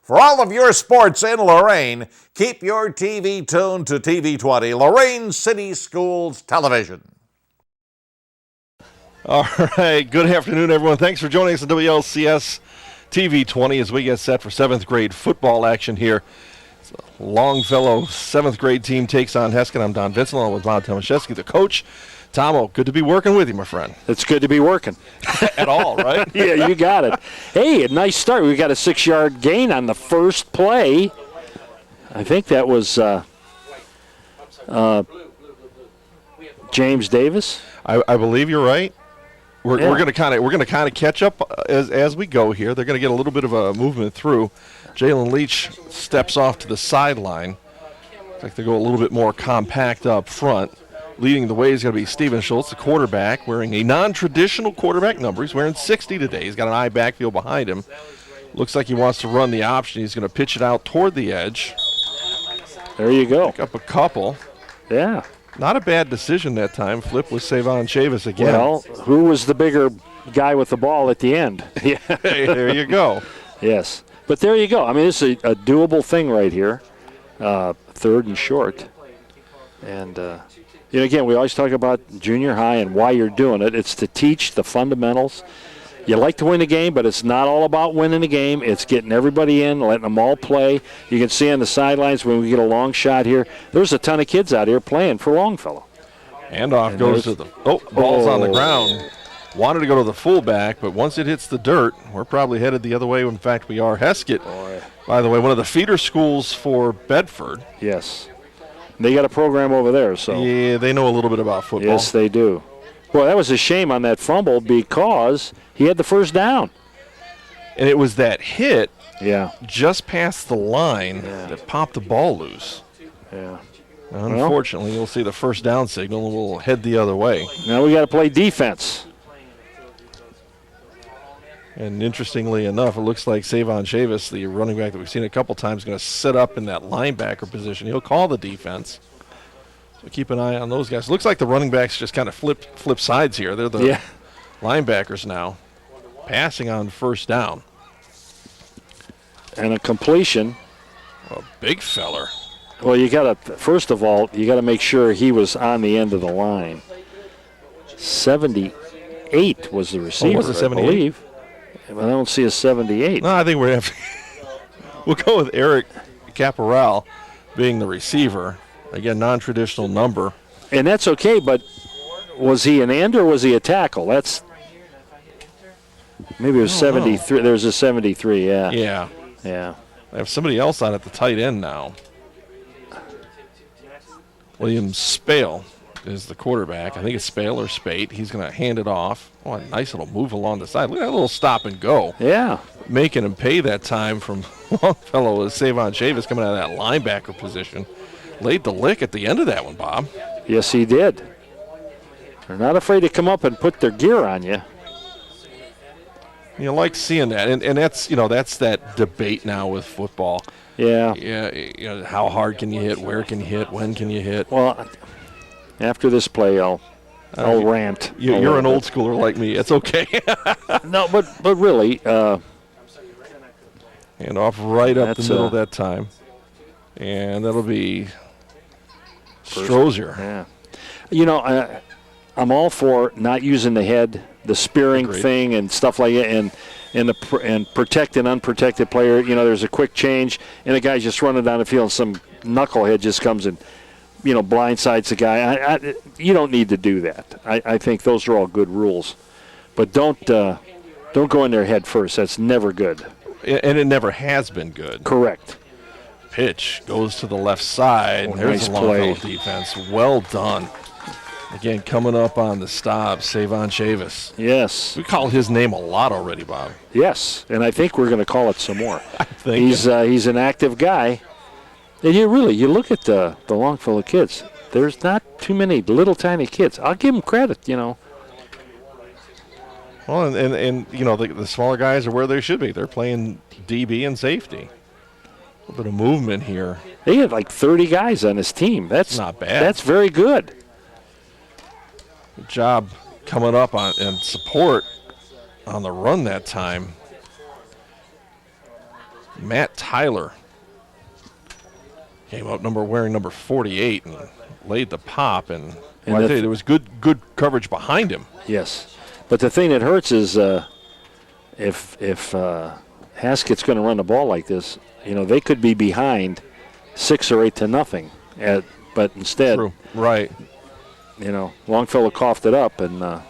For all of your sports in Lorain, keep your TV tuned to TV20, Lorain City Schools Television. All right, good afternoon, everyone. Thanks for joining us on WLCS TV20 as we get set for 7th grade football action here. Longfellow 7th grade team takes on Heskett. I'm Don Vincent along with Bob Tomaszewski, the coach. Tomo, good to be working with you, my friend. It's good to be working. At all, right? Yeah, you got it. Hey, a nice start. We got a 6-yard gain on the first play. I think that was James Davis. I believe you're right. We're going to kind of catch up as we go here. They're going to get a little bit of a movement through. Jalen Leach steps off to the sideline. Looks like they go a little bit more compact up front. Leading the way is going to be Steven Schultz, the quarterback, wearing a non-traditional quarterback number. He's wearing 60 today. He's got an eye backfield behind him. Looks like he wants to run the option. He's going to pitch it out toward the edge. There you go. Pick up a couple. Yeah. Not a bad decision that time. Flip with Savon Chavis again. Well, who was the bigger guy with the ball at the end? Yeah. Hey, there you go. Yes. But there you go. I mean, it's a doable thing right here. 3rd and short. And, again, we always talk about junior high and why you're doing it. It's to teach the fundamentals. You like to win the game, but it's not all about winning the game. It's getting everybody in, letting them all play. You can see on the sidelines when we get a long shot here, there's a ton of kids out here playing for Longfellow. Handoff goes to the ball's on the ground. Wanted to go to the fullback, but once it hits the dirt, we're probably headed the other way. In fact, we are. Heskett, by the way, one of the feeder schools for Bedford. Yes. They got a program over there, so. Yeah, they know a little bit about football. Yes, they do. Well, that was a shame on that fumble because he had the first down. And it was that hit just past the line that popped the ball loose. Yeah. Unfortunately, you'll see the first down signal and we'll head the other way. Now we got to play defense. And interestingly enough, it looks like Savon Chavis, the running back that we've seen a couple times, is going to sit up in that linebacker position. He'll call the defense. So keep an eye on those guys. It looks like the running backs just kind of flip sides here. They're the linebackers now, passing on first down. And a completion. A big feller. Well, first of all, you got to make sure he was on the end of the line. 78 was the receiver, was it 78? I believe. I don't see a 78. No, I think we'll go with Eric Caporal being the receiver. Again, non-traditional number. And that's okay, but was he an end or was he a tackle? Maybe it was 73. There's a 73, yeah. I have somebody else on at the tight end now. William Spale is the quarterback. I think it's Spale or Spate. He's going to hand it off. Oh, a nice little move along the side. Look at that little stop and go. Yeah. Making him pay that time from Longfellow as Savon Chavis coming out of that linebacker position. Laid the lick at the end of that one, Bob. Yes, he did. They're not afraid to come up and put their gear on you. You like seeing that. And that's, that's that debate now with football. Yeah. Yeah, how hard can you hit? Where can you hit? When can you hit? Well, after this play, I'll rant. You're an old schooler like me. It's okay. No, but really. Hand off right up the middle that time. And that'll be Strozier. Yeah. I'm all for not using the head, the spearing thing and stuff like that, and protect an unprotected player. There's a quick change, and the guy's just running down the field, and some knucklehead just comes and, blindsides the guy. You don't need to do that. I think those are all good rules. But don't go in their head first. That's never good. And it never has been good. Correct. Pitch goes to the left side. There's nice a Longfellow defense. Well done. Again, coming up on the stop, Savon Chavis. Yes. We called his name a lot already, Bob. Yes, and I think we're going to call it some more. I think he's an active guy. And you look at the Longfellow kids. There's not too many little tiny kids. I'll give them credit, Well, and the smaller guys are where they should be. They're playing DB and safety. A little bit of movement here. He had like 30 guys on his team. That's not bad. That's very good. Good job coming up on and support on the run that time. Matt Tyler came up wearing number 48 and laid the pop. And well, I tell you, there was good coverage behind him. Yes. But the thing that hurts is if Heskett's going to run the ball like this, they could be behind 6 or 8-0. But instead, True. Right. Longfellow coughed it up. And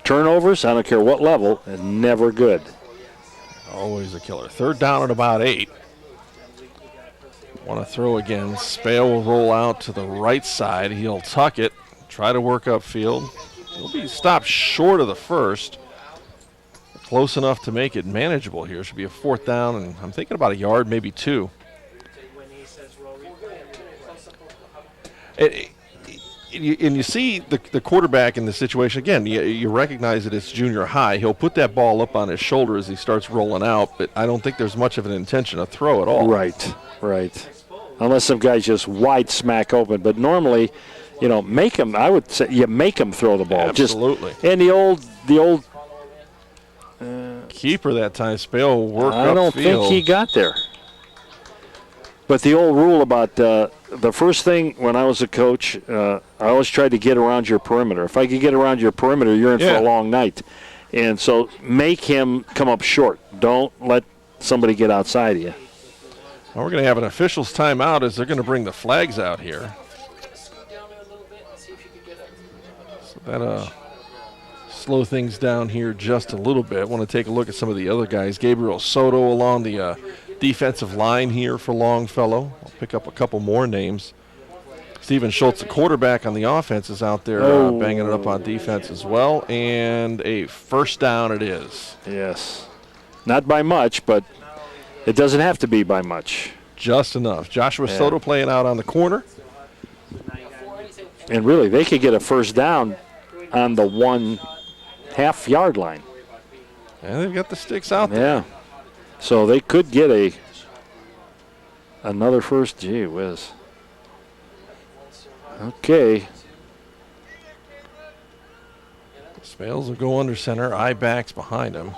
turnovers, I don't care what level, and never good. Always a killer. 3rd down at about 8. Want to throw again. Spale will roll out to the right side. He'll tuck it, try to work upfield. He'll be stopped short of the first. Close enough to make it manageable here. Should be a 4th down, and I'm thinking about a yard, maybe 2. And you see the quarterback in the situation. Again, you recognize that it's junior high. He'll put that ball up on his shoulder as he starts rolling out, but I don't think there's much of an intention to throw at all. Right. Unless some guy's just wide smack open. But normally, make him, I would say, you make him throw the ball. Absolutely. And the old keeper that time, Spale, will work upfield. I don't think he got there. But the old rule about the first thing when I was a coach, I always tried to get around your perimeter. If I could get around your perimeter, you're in for a long night. And so make him come up short. Don't let somebody get outside of you. Well, we're going to have an official's timeout as they're going to bring the flags out here. So that'll slow things down here just a little bit. I want to take a look at some of the other guys. Gabriel Soto along the defensive line here for Longfellow. I'll pick up a couple more names. Stephen Schultz, the quarterback on the offense, is out there banging it up on defense as well. And a 1st down it is. Yes. Not by much, but it doesn't have to be by much. Just enough. Joshua Soto playing out on the corner. And really, they could get a 1st down on the 1.5 yard line. And they've got the sticks out there. Yeah. So they could get another first. Gee whiz. Okay. Spales will go under center. I-backs behind him.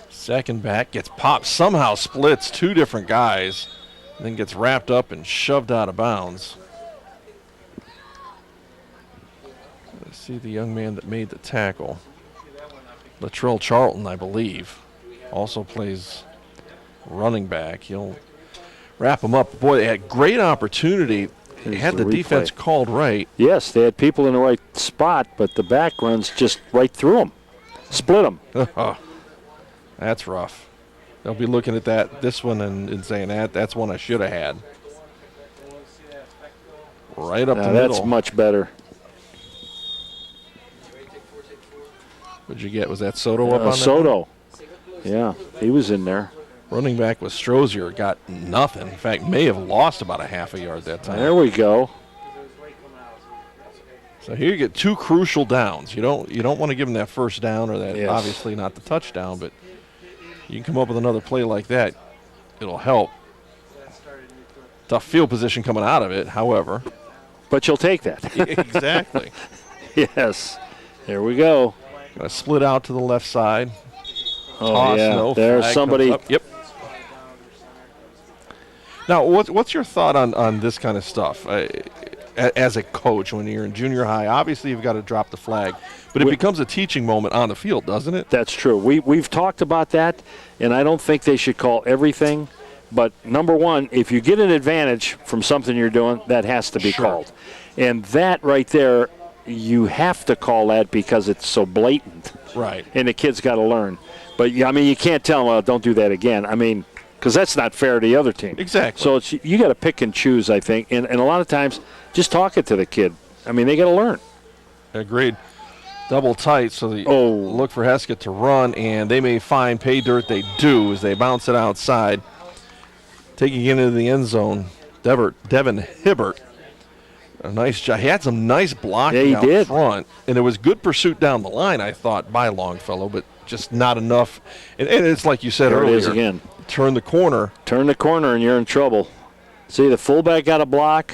Second back gets popped. Somehow splits 2 different guys. And then gets wrapped up and shoved out of bounds. Let's see the young man that made the tackle. Latrell Charlton, I believe. Also plays running back. He'll wrap him up. Boy, they had great opportunity. They had the defense called right. Yes, they had people in the right spot, but the back runs just right through them. Split them. That's rough. They'll be looking at this one and saying that's one I should have had. Right up the middle. That's much better. What'd you get? Was that Soto up on that? Soto. Yeah, he was in there. Running back was Strozier, got nothing. In fact, may have lost about a half a yard that time. There we go. So here you get 2 crucial downs. You don't want to give them that 1st down or that obviously not the touchdown, but you can come up with another play like that. It'll help. Tough field position coming out of it, however. But you'll take that. Exactly. Yes. There we go. Got to split out to the left side. Oh, Toss, yeah. no, There's somebody. Yep. Now, what's your thought on this kind of stuff? As a coach, when you're in junior high, obviously you've got to drop the flag, but it becomes a teaching moment on the field, doesn't it? That's true. We've talked about that, and I don't think they should call everything. But number one, if you get an advantage from something you're doing, that has to be called. And that right there, you have to call that because it's so blatant. Right. And the kid's got to learn. But, I mean, you can't tell them, well, don't do that again. I mean, because that's not fair to the other team. Exactly. So you got to pick and choose, I think. And a lot of times, just talking to the kid. I mean, they got to learn. Agreed. Double tight, so they look for Heskett to run, and they may find pay dirt. They do as they bounce it outside. Taking it into the end zone, Devin Hibbert. A nice job. He had some nice blocking out front, and it was good pursuit down the line, I thought, by Longfellow, but just not enough. And it's like you said earlier. It is again. Turn the corner. Turn the corner, and you're in trouble. See, the fullback got a block.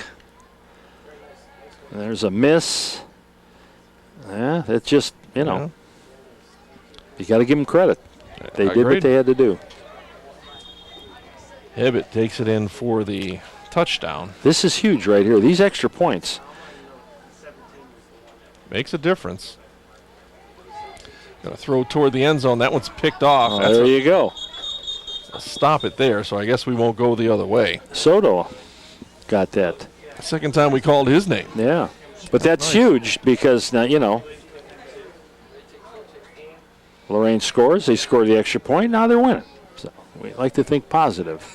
There's a miss. Yeah, it's just, you know, you got to give them credit. They did what they had to do. Hibbett takes it in for the touchdown. This is huge right here. These extra points. Makes a difference. Going to throw toward the end zone. That one's picked off. Oh, there you go. Stop it there, so I guess we won't go the other way. Soto got that. Second time we called his name. Yeah. But that's huge because, now, you know, Lorain scores. They score the extra point. Now they're winning. So we like to think positive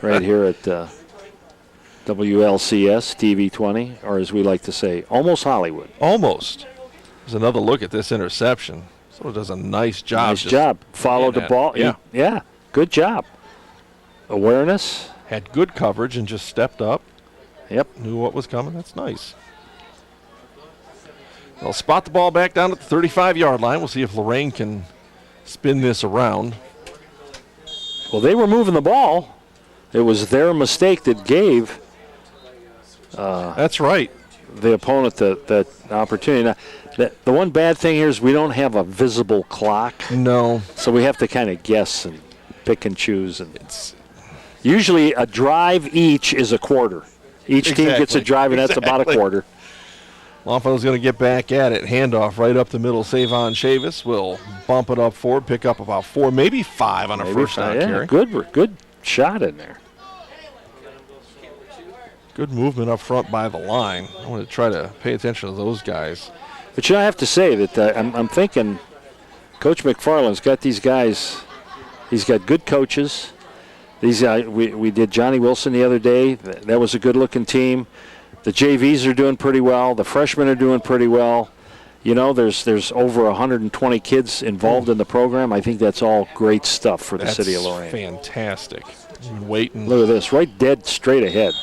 right here at WLCS TV 20, or as we like to say, almost Hollywood. Almost. There's another look at this interception. So it does a nice job. Nice job. Followed the ball. Yeah. Yeah. Good job. Awareness. Had good coverage and just stepped up. Yep. Knew what was coming. That's nice. They'll spot the ball back down at the 35-yard line. We'll see if Lorain can spin this around. Well, they were moving the ball. It was their mistake that gave That's right. the opponent that opportunity. Now, the one bad thing here is we don't have a visible clock. No. So we have to kind of guess and pick and choose. And it's usually a drive each is a quarter. Each team gets a drive, and that's about a quarter. Longfellow's going to get back at it. Handoff right up the middle. Savon Chavis will bump it up forward, pick up about 4, maybe 5 on a first down carry. Good shot in there. Good movement up front by the line. I want to try to pay attention to those guys. But I have to say that I'm thinking Coach McFarland's got these guys. He's got good coaches. These we did Johnny Wilson the other day. That was a good-looking team. The JVs are doing pretty well. The freshmen are doing pretty well. You know, there's over 120 kids involved in the program. I think that's all great stuff for the city of Lorain. Fantastic. Waiting. Look at this, right dead straight ahead.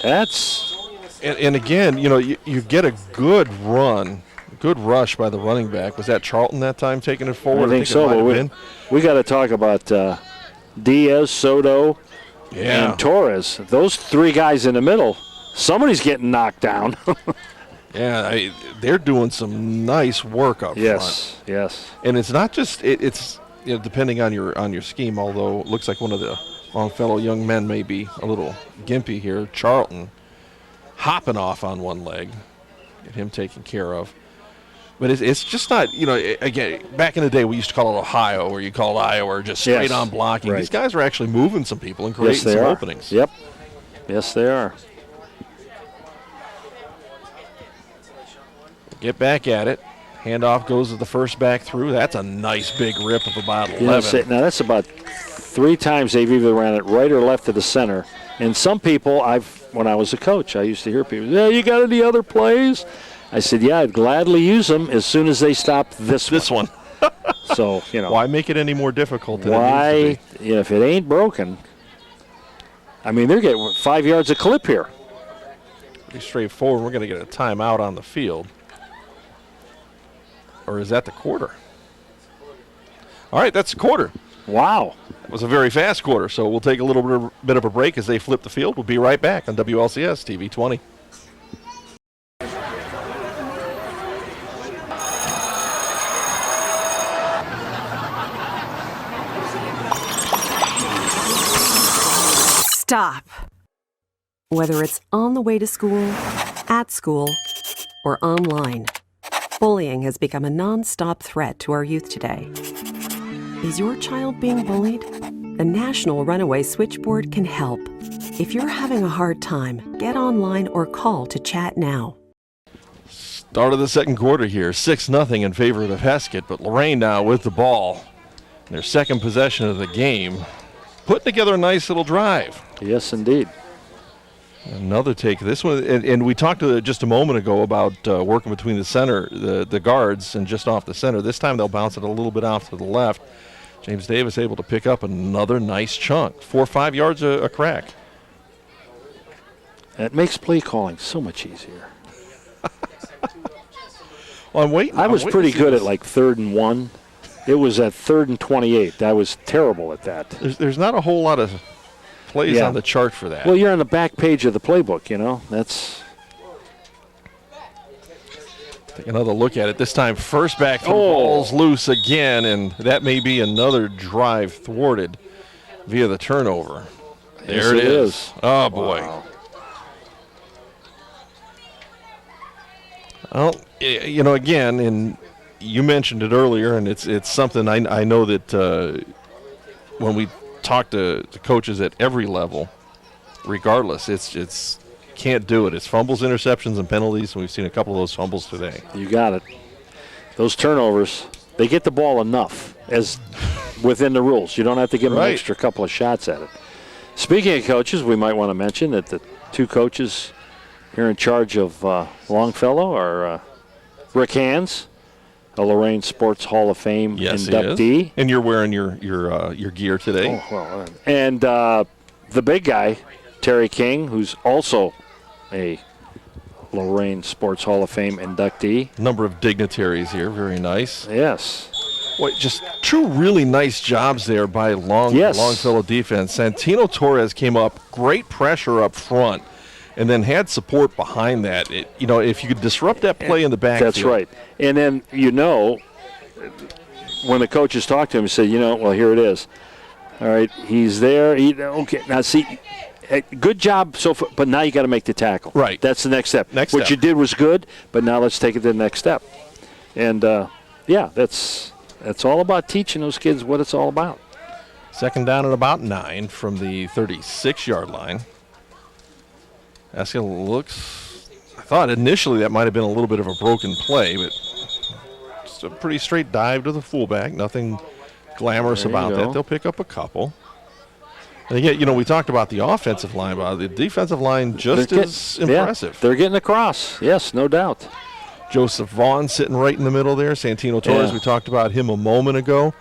And again, you know, you get a good run, good rush by the running back. Was that Charlton that time taking it forward? I think so. But we got to talk about Diaz, Soto, and Torres. Those 3 guys in the middle. Somebody's getting knocked down. Yeah, they're doing some nice work up front. Yes. And it's not just it's you know, depending on your scheme. Although it looks like one of the Longfellow young men may be a little gimpy here. Charlton hopping off on one leg, get him taken care of. But it's just not, you know, again, back in the day we used to call it Ohio, or you called Iowa, or just straight on blocking. Right. These guys are actually moving some people and creating some openings. Yep. Yes, they are. Get back at it. Handoff goes to the first back through. That's a nice big rip of about 11. Now, that's about 3 times they've either ran it right or left to the center. And some people, when I was a coach, I used to hear people, yeah, you got any other plays? I said, yeah, I'd gladly use them as soon as they stop this one. So, you know. Why make it any more difficult than it needs to be? You know, if it ain't broken. I mean, they're getting 5 yards a clip here. Pretty straightforward. We're going to get a timeout on the field. Or is that the quarter? All right, that's the quarter. Wow. It was a very fast quarter, so we'll take a little bit of a break as they flip the field. We'll be right back on WLCS TV 20. Stop. Whether it's on the way to school, at school, or online, bullying has become a non-stop threat to our youth today. Is your child being bullied? The National Runaway Switchboard can help. If you're having a hard time, get online or call to chat now. Start of the second quarter here, 6-0 in favor of Heskett, but Lorain now with the ball. Their second possession of the game, putting together a nice little drive. Yes, indeed. Another take. This one, and we talked just a moment ago about working between the center, the guards, and just off the center. This time they'll bounce it a little bit out to the left. James Davis able to pick up another nice chunk, 4 or 5 yards a crack. It makes play calling so much easier. Well, I'm waiting. I was pretty good at like 3rd and 1. It was at 3rd and 28. I was terrible at that. There's not a whole lot of plays on the chart for that. Well, you're on the back page of the playbook, you know. That's. Take another look at it. This time, first back through, ball's loose again, and that may be another drive thwarted via the turnover. There it is. Oh, boy. Wow. Well, again, and you mentioned it earlier, and it's something I know that when we talk to coaches at every level, regardless, it's can't do it. It's fumbles, interceptions, and penalties, and we've seen a couple of those fumbles today. You got it. Those turnovers, they get the ball enough as within the rules. You don't have to give them an extra couple of shots at it. Speaking of coaches, we might want to mention that the two coaches here in charge of Longfellow are Rick Hands, a Lorain Sports Hall of Fame inductee. He is. And you're wearing your gear today. Oh, well, and the big guy, Terry King, who's also a Lorain Sports Hall of Fame inductee. Number of dignitaries here. Very nice. Yes. Boy, just two really nice jobs there by Longfellow defense. Santino Torres came up, great pressure up front, and then had support behind that. If you could disrupt that play in the backfield. That's right. And then, when the coaches talked to him, he said, well, here it is. All right, he's there. Okay, now see, good job so far, but now you got to make the tackle. Right. That's the next step. What you did was good, but now let's take it to the next step. And, that's all about teaching those kids what it's all about. Second down at about 9 from the 36-yard line. Heskett looks, I thought initially that might have been a little bit of a broken play, but just a pretty straight dive to the fullback. Nothing glamorous about that. They'll pick up a couple. And again, we talked about the offensive line, but the defensive line just as impressive. Yeah, they're getting across. Yes, no doubt. Joseph Vaughn sitting right in the middle there. Santino Torres, we talked about him a moment ago.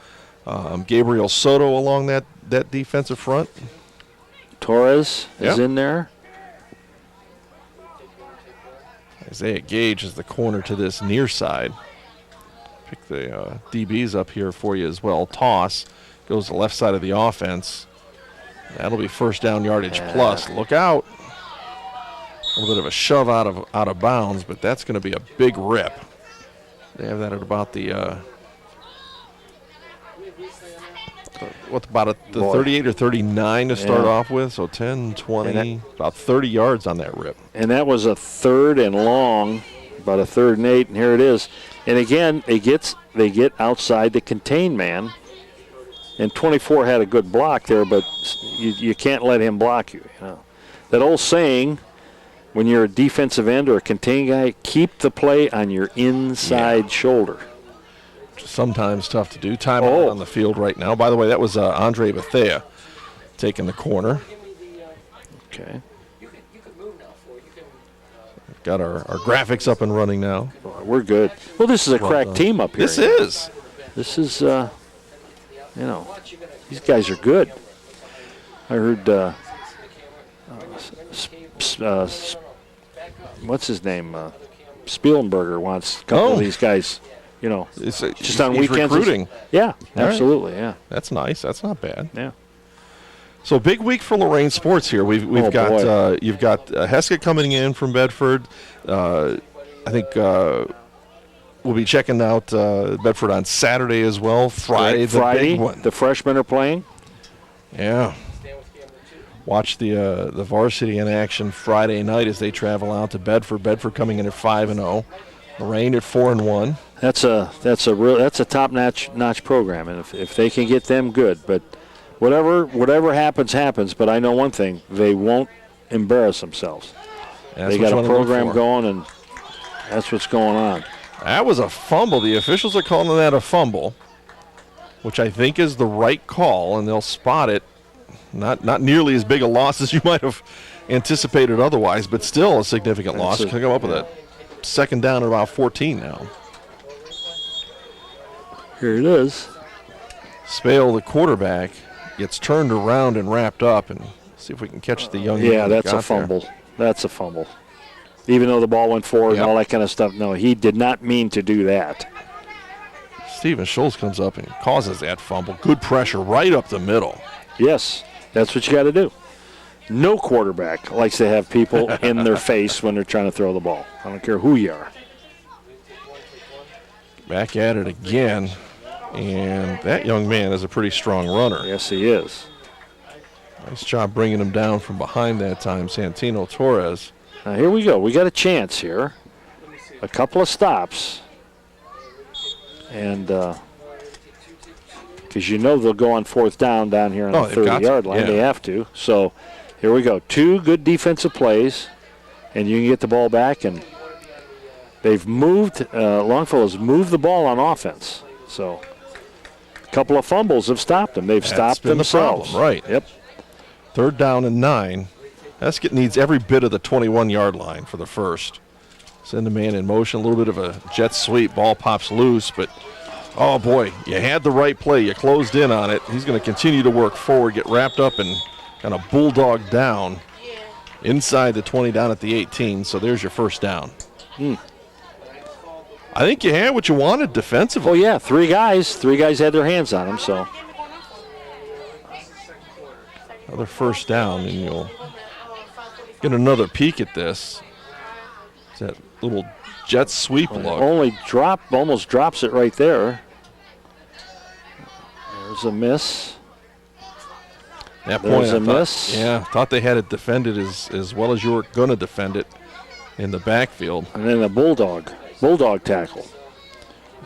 Gabriel Soto along that defensive front. Torres is in there. Isaiah Gage is the corner to this near side. Pick the DBs up here for you as well. Toss goes to the left side of the offense. That'll be first down yardage plus. Look out. A little bit of a shove out of bounds, but that's going to be a big rip. They have that at about the the 38 or 39 to start off with, so 10, 20, about 30 yards on that rip. And that was a 3rd and long, about a 3rd and 8, and here it is. And again, they get outside the contain man, and 24 had a good block there, but you can't let him block you. That old saying, when you're a defensive end or a contain guy, keep the play on your inside shoulder. Sometimes tough to do. Timeout on the field right now. By the way, that was Andre Bethea taking the corner. Okay. Got our graphics up and running now. We're good. Well, this is a crack team up here. This is. This is, these guys are good. I heard, what's his name? Spielberger wants a couple of these guys. Just on weekends. Recruiting. Yeah, absolutely. Yeah, that's nice. That's not bad. Yeah. So big week for Lorain sports here. We've got you've got Heskett coming in from Bedford. I think we'll be checking out Bedford on Saturday as well. Friday, the freshmen are playing. Yeah. Watch the varsity in action Friday night as they travel out to Bedford. Bedford coming in at 5-0. Lorain at 4-1. That's a top-notch program, and if they can get them, good. But whatever happens. But I know one thing: they won't embarrass themselves. They got a program going, and that's what's going on. That was a fumble. The officials are calling that a fumble, which I think is the right call, and they'll spot it. Not nearly as big a loss as you might have anticipated otherwise, but still a significant loss. Can come up with a second down at about 14 now. Here it is. Spale, the quarterback, gets turned around and wrapped up, and see if we can catch the young man. Yeah, that's a fumble. That's a fumble. Even though the ball went forward and all that kind of stuff, no, he did not mean to do that. Steven Schultz comes up and causes that fumble. Good pressure right up the middle. Yes, that's what you got to do. No quarterback likes to have people in their face when they're trying to throw the ball. I don't care who you are. Back at it again. And that young man is a pretty strong runner. Yes, he is. Nice job bringing him down from behind that time, Santino Torres. Now here we go. We got a chance here. A couple of stops. And because they'll go on fourth down here on the 30-yard line. Yeah. They have to. So here we go. 2 good defensive plays, and you can get the ball back. And they've moved. Longfellow's moved the ball on offense. So a couple of fumbles have stopped them. They've stopped themselves. The problem, right. Yep. 3rd down and 9. Heskett needs every bit of the 21-yard line for the first. Send the man in motion, a little bit of a jet sweep. Ball pops loose, but, oh, boy, you had the right play. You closed in on it. He's going to continue to work forward, get wrapped up, and kind of bulldog down inside the 20 down at the 18. So there's your first down. I think you had what you wanted defensively. Oh, yeah, 3 guys. 3 guys had their hands on him, so. Another first down, and you'll get another peek at this. It's that little jet sweep look. Almost drops it right there. There's a miss. That point, There's a miss. Yeah, thought they had it defended as well as you were going to defend it in the backfield. And then a bulldog tackle.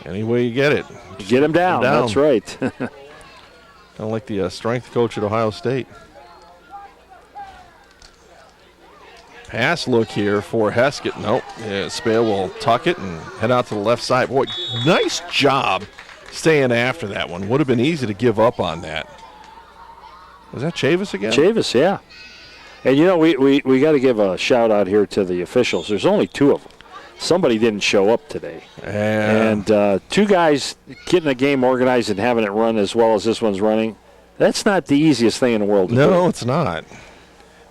Any way you get it. You get him down. That's right. Kind of like the strength coach at Ohio State. Pass look here for Heskett. Nope. Yeah, Spale will tuck it and head out to the left side. Boy, nice job staying after that one. Would have been easy to give up on that. Was that Chavis again? Chavis, yeah. And, we got to give a shout-out here to the officials. There's only 2 of them. Somebody didn't show up today. And 2 guys getting a game organized and having it run as well as this one's running, that's not the easiest thing in the world to do. No, it's not.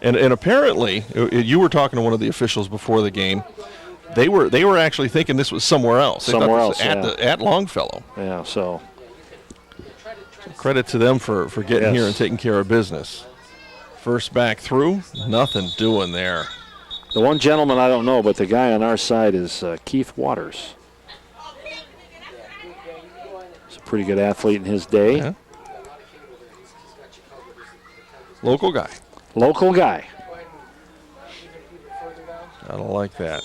And apparently, you were talking to one of the officials before the game. They were actually thinking this was somewhere else. At Longfellow. Yeah, so. Credit to them for getting here and taking care of business. First back through, nothing doing there. The one gentleman I don't know, but the guy on our side is Keith Waters. He's a pretty good athlete in his day. Yeah. Local guy. I don't like that.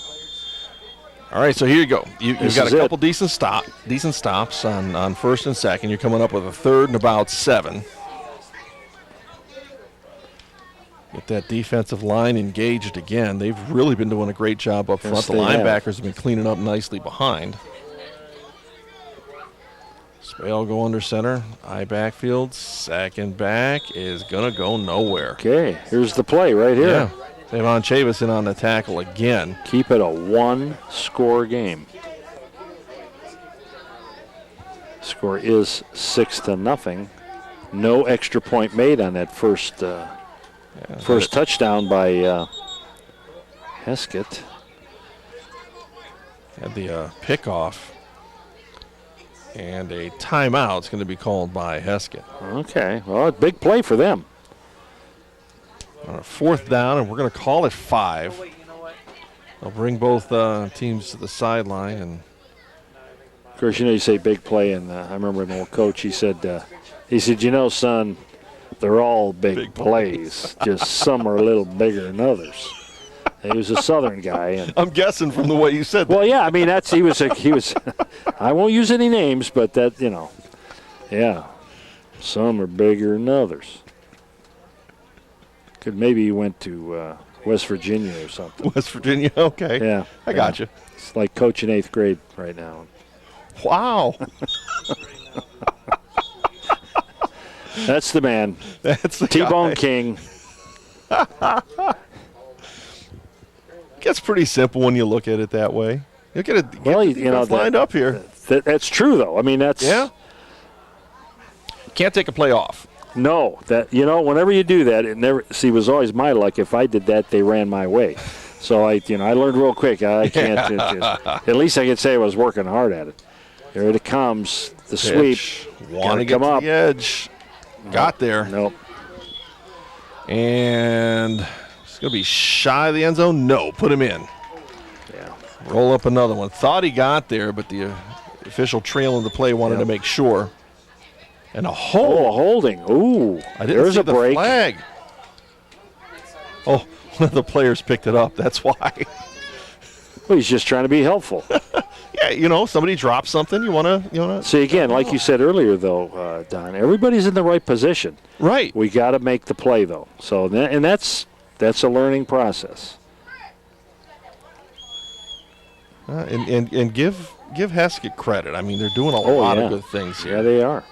All right, so here you go. You've got a couple decent stops on first and second. You're coming up with a 3rd and about 7. Get that defensive line engaged again. They've really been doing a great job up front. The linebackers have been cleaning up nicely behind. Spale go under center. Eye backfield. Second back is going to go nowhere. Okay, here's the play right here. Yeah. Devon Chavis in on the tackle again. Keep it a 1-score game. Score is 6-0. No extra point made on that first touchdown by Heskett. Had the pickoff. And a timeout is going to be called by Heskett. Okay, well, a big play for them. On a 4th down, and we're going to call it 5. They'll bring both teams to the sideline. And of course, you say big play, and I remember an old coach, he said, son, they're all big plays. Just some are a little bigger than others. He was a Southern guy. And I'm guessing from the way you said that. Well, yeah, I mean, he was I won't use any names, but that, yeah, some are bigger than others. Maybe he went to West Virginia or something. West Virginia, okay. Yeah. I got you. It's like coaching 8th grade right now. Wow. That's the man. That's the T-Bone guy. King. Gets pretty simple when you look at it that way. Look at it. Lined up here. That's true, though. I mean, that's. Yeah. Can't take a play off. No, whenever you do that, it was always my luck. If I did that, they ran my way. So I learned real quick. I can't. At least I could say I was working hard at it. Here it comes, the sweep. Want to get to the edge. Got there. Nope. And it's going to be shy of the end zone. No, put him in. Yeah. Roll up another one. Thought he got there, but the official trailing the play wanted to make sure. And a hold. Oh, a holding. Ooh. I didn't see a the break. flag. Oh, one of the players picked it up. That's why. Well, he's just trying to be helpful. Yeah, somebody drops something. You wanna. See, again, like you said earlier, though, Don, everybody's in the right position. Right. We got to make the play, though. So, and that's a learning process. And give Heskett credit. I mean, they're doing a lot of good things here. Yeah, they are.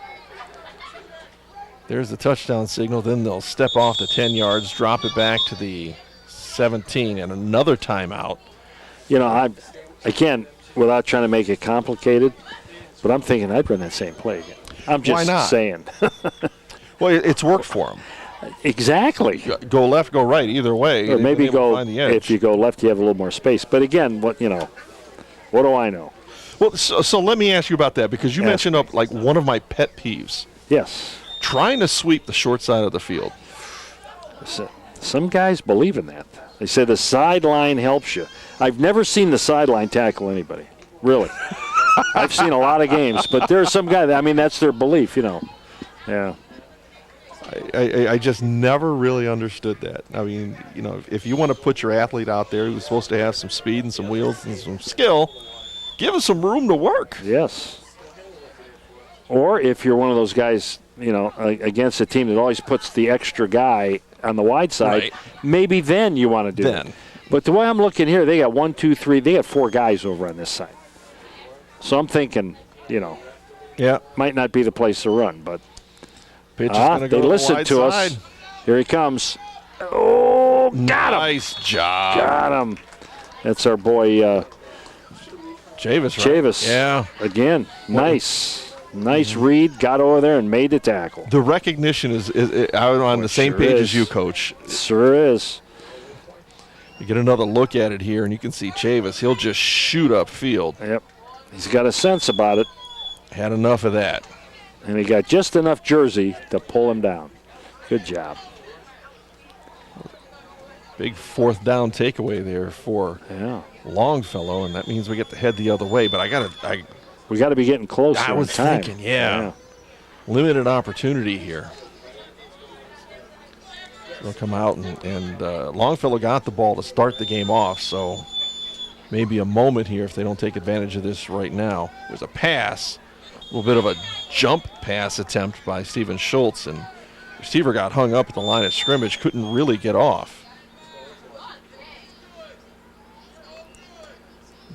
There's the touchdown signal. Then they'll step off the 10 yards, drop it back to the 17, and another timeout. Again, without trying to make it complicated, but I'm thinking I'd run that same play again. I'm just Why not? saying. Well, it's worked for them. Exactly. Go left, go right, either way. Or maybe if you go left, you have a little more space. But again, what do I know? Well, so let me ask you about that, because you mentioned one of my pet peeves. Yes. Trying to sweep the short side of the field. Some guys believe in that. They say the sideline helps you. I've never seen the sideline tackle anybody, really. I've seen a lot of games, but there's some guy, that's their belief, Yeah. I just never really understood that. I mean, if you want to put your athlete out there who's supposed to have some speed and some wheels and some skill, give him some room to work. Yes. Or if you're one of those guys, against a team that always puts the extra guy on the wide side, right, maybe then you want to do it. But the way I'm looking here, they got 1, 2, 3, they got 4 guys over on this side. So I'm thinking, might not be the place to run, but pitch is going to go they to the listened wide to side. us. Here he comes. Oh, got him. Nice job. Got him. That's our boy Chavis, right? Chavis. Yeah. Again, nice. Nice read, got over there and made the tackle. The recognition is out on the same page as you, Coach. Sure is. You get another look at it here, and you can see Chavis. He'll just shoot upfield. Yep. He's got a sense about it. Had enough of that. And he got just enough jersey to pull him down. Good job. Big fourth down takeaway there for Longfellow, and that means we get to head the other way. But we got to be getting closer. I was thinking, limited opportunity here. They'll come out, and Longfellow got the ball to start the game off, so maybe a moment here if they don't take advantage of this right now. There's a pass, a little bit of a jump pass attempt by Steven Schultz, and the receiver got hung up at the line of scrimmage, couldn't really get off.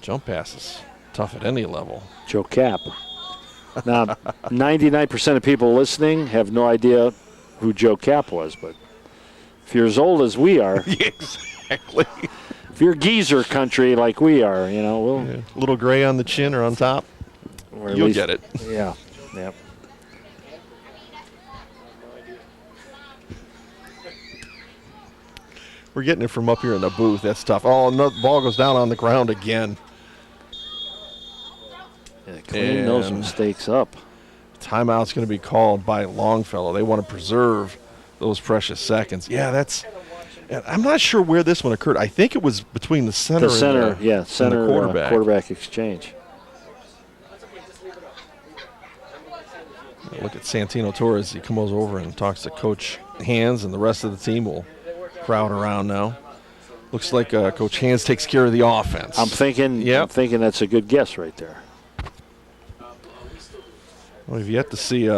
Jump passes, tough at any level. Joe Cap. Now, 99% of people listening have no idea who Joe Cap was, but if you're as old as we are, exactly. If you're geezer country like we are, we'll a little gray on the chin or on top, you'll get it. Yeah, yep. We're getting it from up here in the booth. That's tough. Oh, no, the ball goes down on the ground again. Yeah, clean those mistakes up. Timeout's going to be called by Longfellow. They want to preserve those precious seconds. Yeah, I'm not sure where this one occurred. I think it was between the center and the quarterback exchange. Look at Santino Torres. He comes over and talks to Coach Hands, and the rest of the team will crowd around now. Looks like Coach Hands takes care of the offense. I'm thinking that's a good guess right there. Well, we've yet to see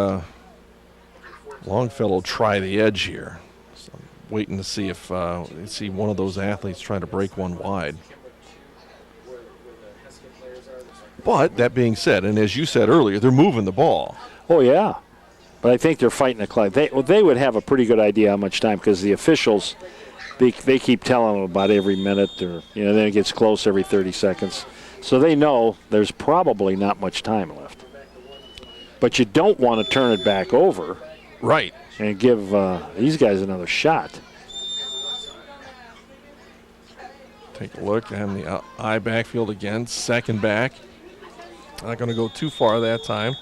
Longfellow try the edge here. So I'm waiting to see if see one of those athletes try to break one wide. But that being said, and as you said earlier, they're moving the ball. Oh, yeah. But I think they're fighting the clock. They would have a pretty good idea how much time, because the officials, they keep telling them about every minute, or then it gets close every 30 seconds. So they know there's probably not much time left. But you don't want to turn it back over. Right. And give these guys another shot. Take a look on the I backfield again. Second back. Not going to go too far that time.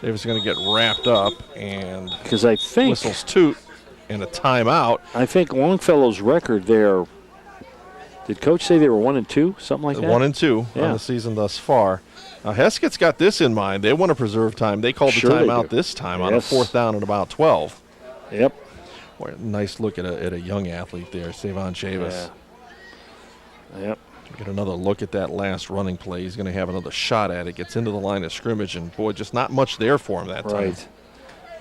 Davis is going to get wrapped up, and because I think whistles toot and a timeout. I think Longfellow's record there. Did Coach say they were 1-2, something like that? 1-2 on the season thus far. Heskett's got this in mind. They want to preserve time. They called the timeout this time on a fourth down at about 12. Yep. Boy, a nice look at a young athlete there, Savon Chavis. Yeah. Yep. Get another look at that last running play. He's going to have another shot at it. Gets into the line of scrimmage, and boy, just not much there for him that time. Right.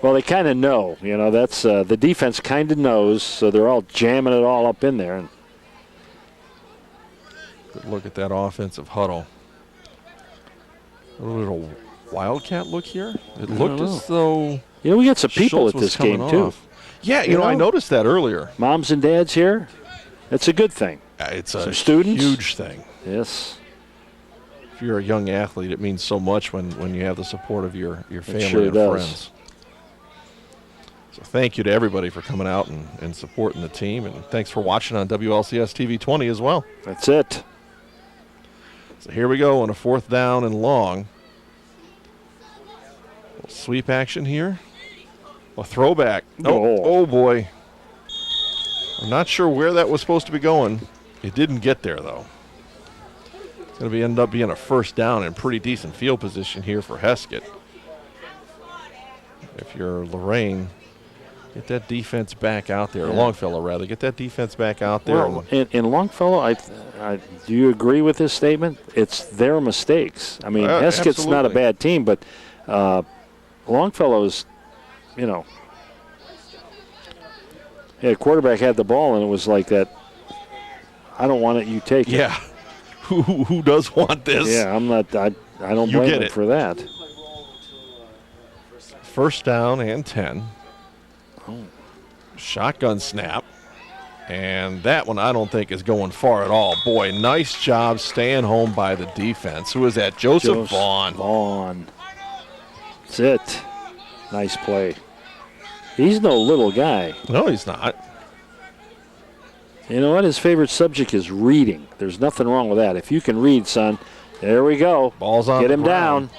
Well, they kind of know. You know, that's the defense kind of knows, so they're all jamming it all up in there. Good look at that offensive huddle. A little Wildcat look here. It looked as though we got some people Schultz at was this game, coming too. off. Yeah, you know, I noticed that earlier. Moms and dads here. That's a good thing. It's some a students? huge thing. Yes. If you're a young athlete, it means so much when you have the support of your family sure and does. friends. So thank you to everybody for coming out and supporting the team, and thanks for watching on WLCS TV 20 as well. That's it. So here we go on a 4th down and long. Sweep action here. A throwback. Oh boy. I'm not sure where that was supposed to be going. It didn't get there, though. It's going to end up being a 1st down and pretty decent field position here for Heskett. If you're Lorain, get that defense back out there. Longfellow, rather. Get that defense back out there. Well, in Longfellow, do you agree with this statement? It's their mistakes. I mean, Heskett's not a bad team, but Longfellow's, quarterback had the ball, and it was like that, I don't want it, you take it. Yeah. Who does want this? Yeah, I'm not. I don't blame him for that. 1st down and 10. Shotgun snap. And that one I don't think is going far at all. Boy, nice job staying home by the defense. Who is that? Joseph Vaughn. That's it. Nice play. He's no little guy. No, he's not. You know what? His favorite subject is reading. There's nothing wrong with that. If you can read, son, there we go. Ball's on Get the him ground. down.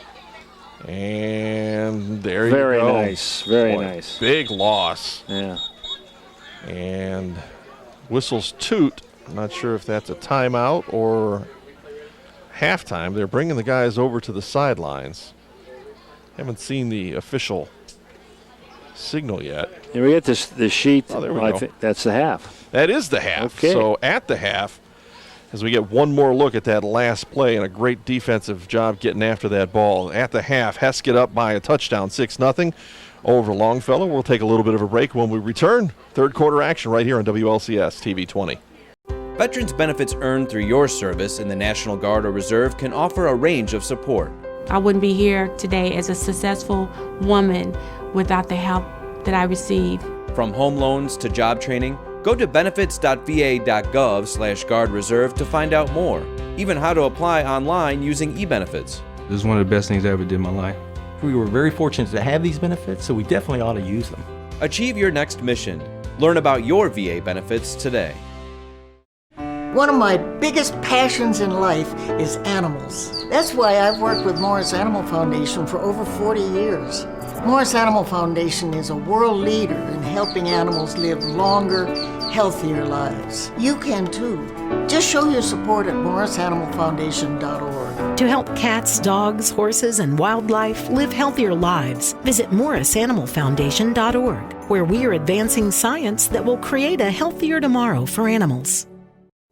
And there you go. Very nice. Very nice. Big loss. Yeah. And whistles toot. I'm not sure if that's a timeout or halftime. They're bringing the guys over to the sidelines. Haven't seen the official signal yet. Here we get this sheet. Oh, there we go. I think that's the half. That is the half. Okay. So at the half, as we get one more look at that last play and a great defensive job getting after that ball. At the half, Heskett up by a touchdown, 6-0 over Longfellow. We'll take a little bit of a break. When we return, 3rd quarter action right here on WLCS TV 20. Veterans benefits earned through your service in the National Guard or Reserve can offer a range of support. I wouldn't be here today as a successful woman without the help that I receive. From home loans to job training, go to benefits.va.gov/Guard Reserve to find out more, even how to apply online using eBenefits. This is one of the best things I ever did in my life. We were very fortunate to have these benefits, so we definitely ought to use them. Achieve your next mission. Learn about your VA benefits today. One of my biggest passions in life is animals. That's why I've worked with Morris Animal Foundation for over 40 years. Morris Animal Foundation is a world leader in helping animals live longer, healthier lives. You can too. Just show your support at morrisanimalfoundation.org. To help cats, dogs, horses, and wildlife live healthier lives, visit morrisanimalfoundation.org, where we are advancing science that will create a healthier tomorrow for animals.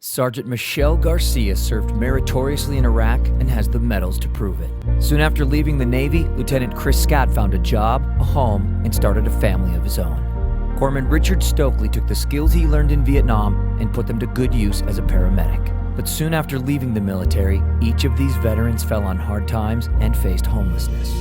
Sergeant Michelle Garcia served meritoriously in Iraq and has the medals to prove it. Soon after leaving the Navy, Lieutenant Chris Scott found a job, a home, and started a family of his own. Corpsman Richard Stokely took the skills he learned in Vietnam and put them to good use as a paramedic. But soon after leaving the military, each of these veterans fell on hard times and faced homelessness.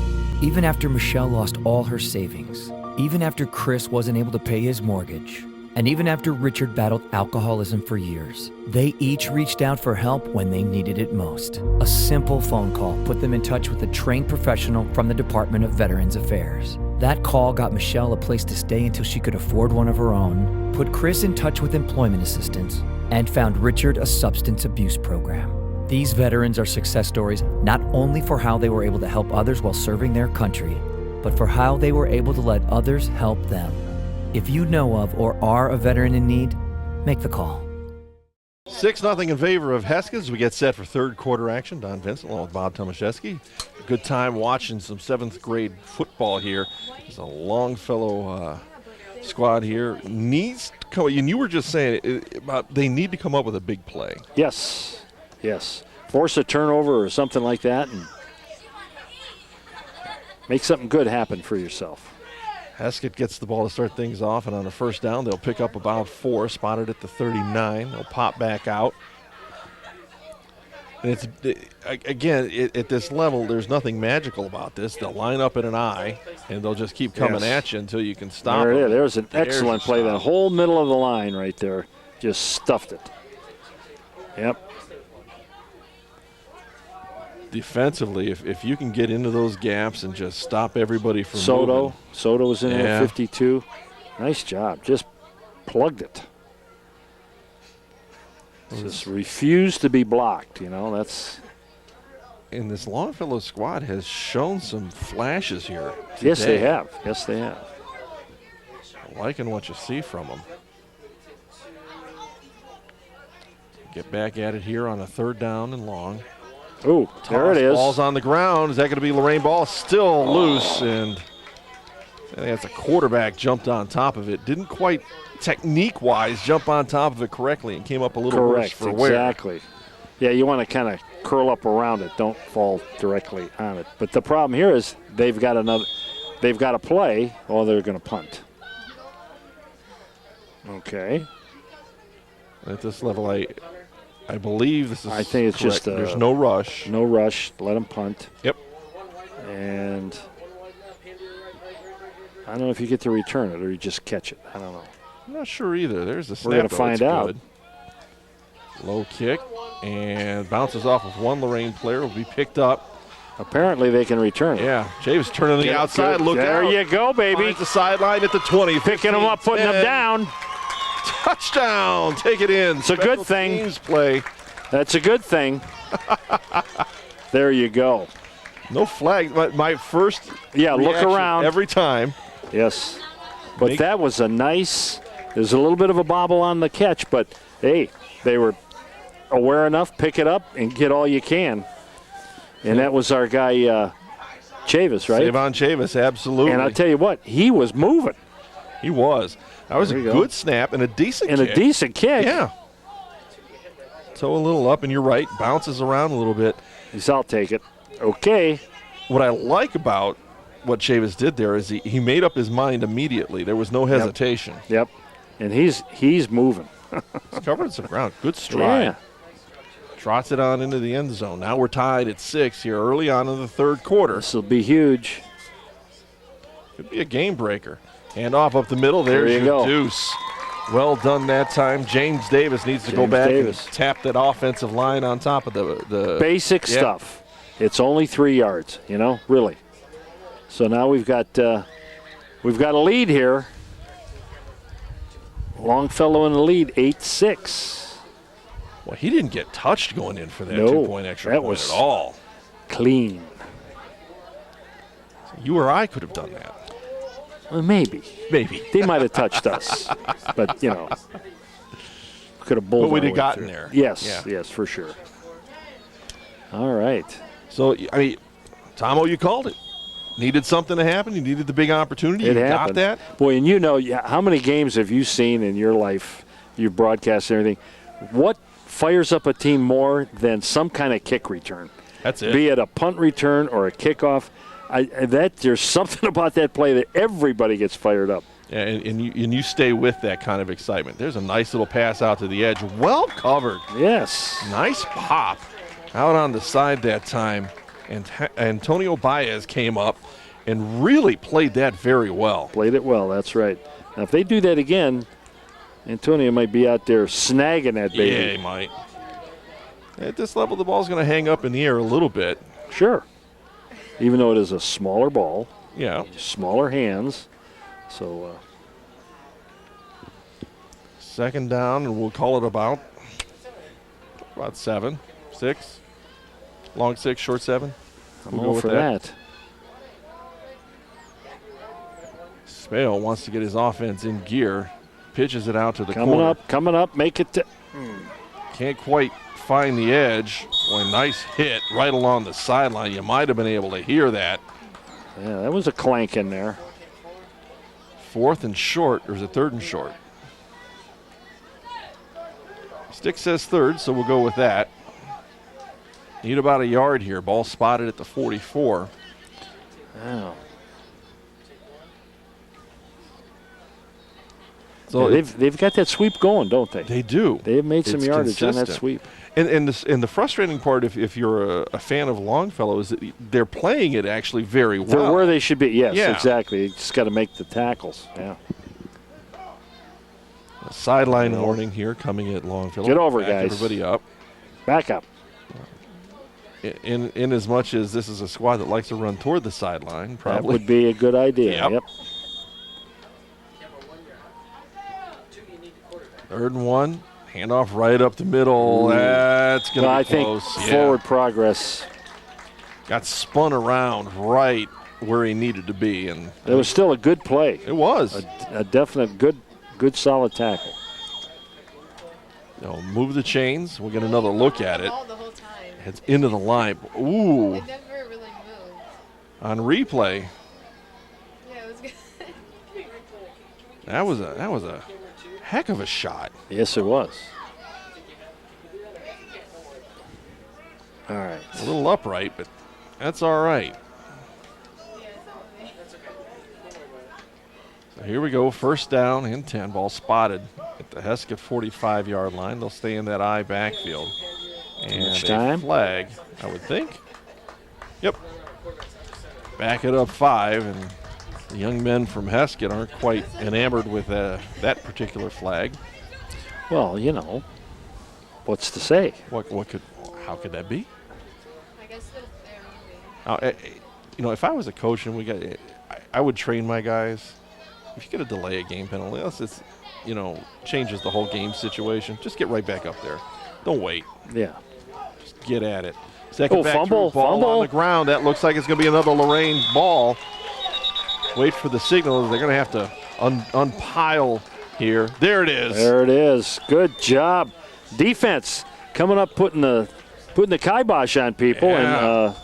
Even after Michelle lost all her savings, even after Chris wasn't able to pay his mortgage, and even after Richard battled alcoholism for years, they each reached out for help when they needed it most. A simple phone call put them in touch with a trained professional from the Department of Veterans Affairs. That call got Michelle a place to stay until she could afford one of her own, put Chris in touch with employment assistance, and found Richard a substance abuse program. These veterans are success stories not only for how they were able to help others while serving their country, but for how they were able to let others help them. If you know of or are a veteran in need, make the call. 6-0 in favor of Heskett as we get set for 3rd quarter action. Don Vincent along with Bob Tomaszewski. Good time watching some 7th grade football here. It's a Longfellow squad here needs to come, and you were just saying about they need to come up with a big play. Yes, yes. Force a turnover or something like that and make something good happen for yourself. Heskett gets the ball to start things off, and on the first down, they'll pick up about 4, spotted at the 39. They'll pop back out. And it's again at this level, there's nothing magical about this. They'll line up in an I, and they'll just keep coming at you until you can stop There it them. is. There's an excellent play. That whole middle of the line right there, just stuffed it. Yep. Defensively, if you can get into those gaps and just stop everybody from moving. Soto was in there, 52. Nice job. Just plugged it. Just refused to be blocked, you know. That's. And this Longfellow squad has shown some flashes here today. Yes, they have. Yes, they have. Liking what you see from them. Get back at it here on a 3rd down and long. Oh, there it is. Ball's on the ground. Is that going to be Lorain ball? Still loose, and I think that's a quarterback jumped on top of it. Didn't quite technique-wise jump on top of it correctly and came up a little worse for wear. Exactly. Yeah, you want to kind of curl up around it. Don't fall directly on it. But the problem here is they've got a play, or they're going to punt. Okay. At this level, I believe this is I think it's correct. just There's no rush. No rush. Let them punt. Yep. And I don't know if you get to return it or you just catch it. I don't know. I'm not sure either. There's the snap. We're going to find out. Good. Low kick and bounces off of one Lorain player. Will be picked up. Apparently they can return it. Yeah. James turning to the outside. Look there out. You go, baby. Finds the sideline at the 20. Picking them up, putting them down. Touchdown. Take it in. It's a good thing. Teams play. That's a good thing. There you go. No flag. My first look around. Every time. Yes. But that was a nice, there's a little bit of a bobble on the catch, but, hey, they were aware enough, pick it up and get all you can. And that was our guy, Chavis, right? Savon Chavis, absolutely. And I'll tell you what, he was moving. He was. That was a good snap and a decent kick. And a decent kick. Yeah. Toe a little up, and you're right, bounces around a little bit. I'll take it. Okay. What I like about what Chavis did there is he made up his mind immediately. There was no hesitation. Yep. And he's moving. He's covering some ground. Good stride. Yeah. Trots it on into the end zone. Now we're tied at 6 here early on in the 3rd quarter. This will be huge. Could be a game breaker. Hand off up the middle. There's There you your go. deuce. Well done that time. James Davis needs to go back and tap that offensive line on top of the basic stuff. It's only 3 yards, really. So now we've got a lead here. Longfellow in the lead, 8-6. Well, he didn't get touched going in for that 2-point extra that point was at all. Clean. So you or I could have done that. Well, maybe. Maybe. They might have touched us. But, could have bowled. But we'd our have way gotten through. there. Yes, for sure. All right. So, Tomo, you called it. Needed something to happen. You needed the big opportunity. It you happened. got that. Boy, and how many games have you seen in your life, you've broadcast and everything, what fires up a team more than some kind of kick return? That's it. Be it a punt return or a kickoff. There's something about that play that everybody gets fired up. Yeah, and you stay with that kind of excitement. There's a nice little pass out to the edge. Well covered. Yes. Nice pop out on the side that time. And Antonio Baez came up and really played that very well. Played it well, that's right. Now, if they do that again, Antonio might be out there snagging that baby. Yeah, he might. At this level, the ball's going to hang up in the air a little bit. Sure. Even though it is a smaller ball. Yeah. Smaller hands. So, 2nd down, and we'll call it about 7, 6. Long 6, short 7. I'm all for that. Spale wants to get his offense in gear. Pitches it out to the corner. Coming up, make it. Can't quite find the edge. Boy, nice hit right along the sideline. You might have been able to hear that. Yeah, that was a clank in there. 4th and short, or is it 3rd and short? Stick says 3rd, so we'll go with that. Need about a yard here. Ball spotted at the 44. Wow. So yeah, they've got that sweep going, don't they? They do. They have made some It's yardage consistent. on that sweep. And the frustrating part, if you're a fan of Longfellow, is that they're playing it actually very well. They're where they should be. Yes, Yeah. exactly. You just got to make the tackles. Yeah. A sideline warning here coming at Longfellow. Get over, Back guys. Everybody up. Back up. In as much as this is a squad that likes to run toward the sideline, probably. That would be a good idea. Yep. 3rd and 1. Handoff right up the middle. That's going to be close. I think forward progress. Got spun around right where he needed to be. And it was still a good play. It was. A definite good solid tackle. Move the chains. We'll get another look at it. Heads into the line. Ooh. It never really moved. On replay. Yeah, it was good. That was a heck of a shot. Yes, it was. All right. A little upright, but that's all right. So here we go. 1st down and 10. Ball spotted at the Heskett 45-yard line. They'll stay in that I backfield. And a flag, I would think. Yep. Back it up 5, and the young men from Heskett aren't quite enamored with that particular flag. Well, what's to say? How could that be? I guess they're moving. If I was a coach and I would train my guys. If you get a delay a game penalty, unless it's, changes the whole game situation, just get right back up there. Don't wait. Yeah. Just get at it. Second back fumble, through, ball fumble. on the ground. That looks like it's going to be another Lorain ball. Wait for the signal. They're going to have to unpile here. There it is. There it is. Good job. Defense coming up, putting the kibosh on people and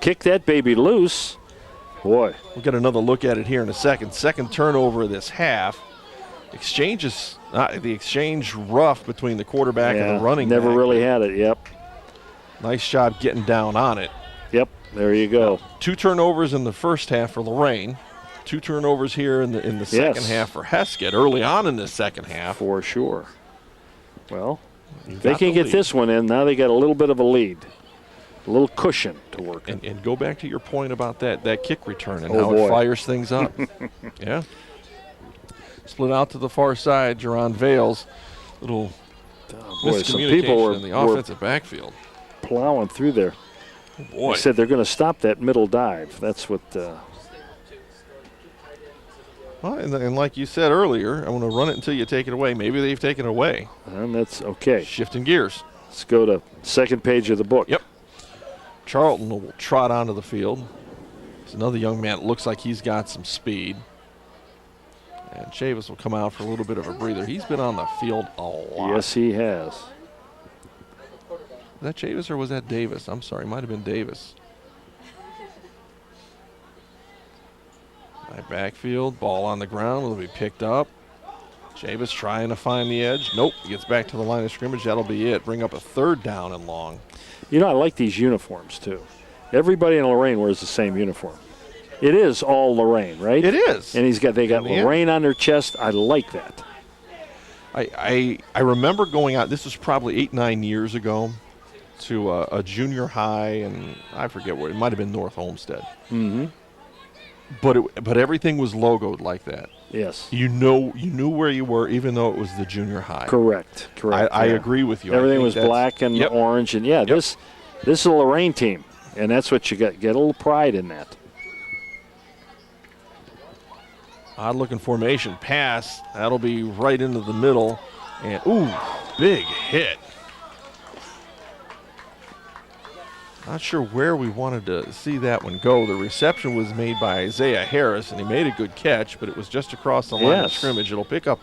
kick that baby loose. Boy. We'll get another look at it here in a second. Second turnover of this half. The exchange rough between the quarterback and the running never back. really had it. Yep. Nice job getting down on it. Yep. There you go. 2 turnovers in the first half for Lorain. 2 turnovers here in the second half for Heskett. Early on in the second half, for sure. Well, they can get this one in. Now they got a little bit of a lead. A little cushion to work in. And go back to your point about that kick return and how it fires things up. Yeah. Split out to the far side. Jerron Vales, little miscommunication in the offensive backfield. Plowing through there. Oh boy. They said they're going to stop that middle dive. That's what. Well, and like you said earlier, I want to run it until you take it away. Maybe they've taken it away. And that's okay. Shifting gears. Let's go to second page of the book. Yep. Charlton will trot onto the field. There's another young man. It looks like he's got some speed. And Chavis will come out for a little bit of a breather. He's been on the field a lot. Yes, he has. Was that Chavis or was that Davis? I'm sorry, might have been Davis. Right backfield, ball on the ground, will be picked up. Chavis trying to find the edge. Nope, he gets back to the line of scrimmage. That'll be it. Bring up a 3rd down and long. I like these uniforms, too. Everybody in Lorain wears the same uniform. It is all Lorain, right? It is. And they got Lorain on their chest. I like that. I remember going out, this was probably 8-9 years ago, to a junior high, and I forget where, it might have been North Homestead. Mm-hmm. But everything was logoed like that. Yes. You knew where you were, even though it was the junior high. Correct. I agree with you. Everything was black and orange, and this is a Lorain team, and that's what you got. Get a little pride in that. Odd-looking formation. Pass. That'll be right into the middle. And, big hit. Not sure where we wanted to see that one go. The reception was made by Isaiah Harris, and he made a good catch, but it was just across the line of scrimmage. It'll pick up.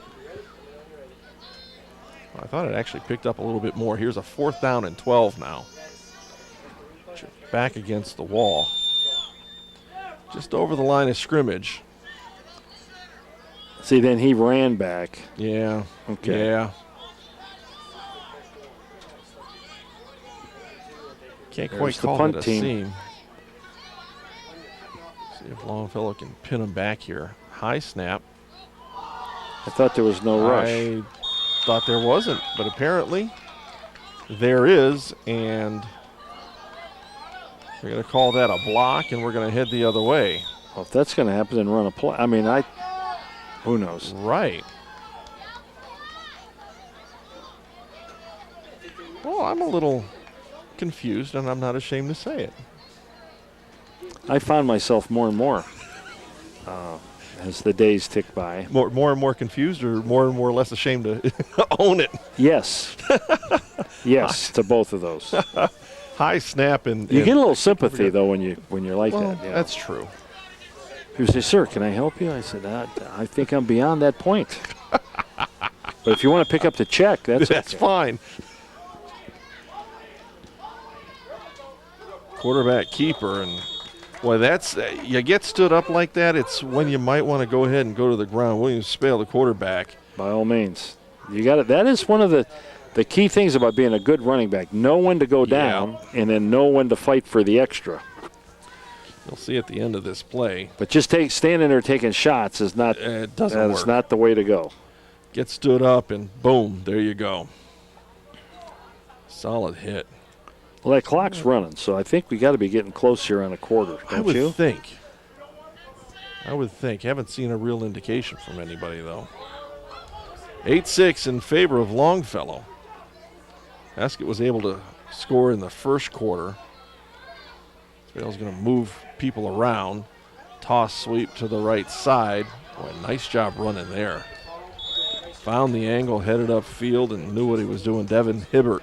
I thought it actually picked up a little bit more. Here's a 4th down and 12 now. Back against the wall. Just over the line of scrimmage. See, then he ran back. Yeah. Okay. Yeah. Can't There's quite the call punt it a team. seam. See if Longfellow can pin him back here. High snap. I thought there was no rush. I thought there wasn't, but apparently there is, and we're going to call that a block, and we're going to head the other way. Well, if that's going to happen, then run a play. I mean, who knows? Right. Well, I'm a little confused, and I'm not ashamed to say it. I found myself more and more as the days tick by. More and more confused, or more and more less ashamed to own it? Yes. Yes, to both of those. High snap and you get a little sympathy though when you're like well, that. Yeah. That's true. People say, "Sir, can I help you?" I said, "I think I'm beyond that point." But if you want to pick up the check, that's okay. fine. Quarterback keeper, and boy, that's you get stood up like that. It's when you might want to go ahead and go to the ground. William Spale, the quarterback. By all means, you got it. That is one of the key things about being a good running back. Know when to go down, and then know when to fight for the extra. You'll see at the end of this play. But just standing there taking shots is not. It doesn't work. That's not the way to go. Get stood up, and boom, there you go. Solid hit. Well, that clock's running, so I think we got to be getting close here on a quarter. Don't I would you? think. Haven't seen a real indication from anybody, though. 8-6 in favor of Longfellow. Heskett was able to score in the first quarter. Spale's going to move people around. Toss sweep to the right side. Boy, nice job running there. Found the angle, headed upfield, and knew what he was doing. Devin Hibbett,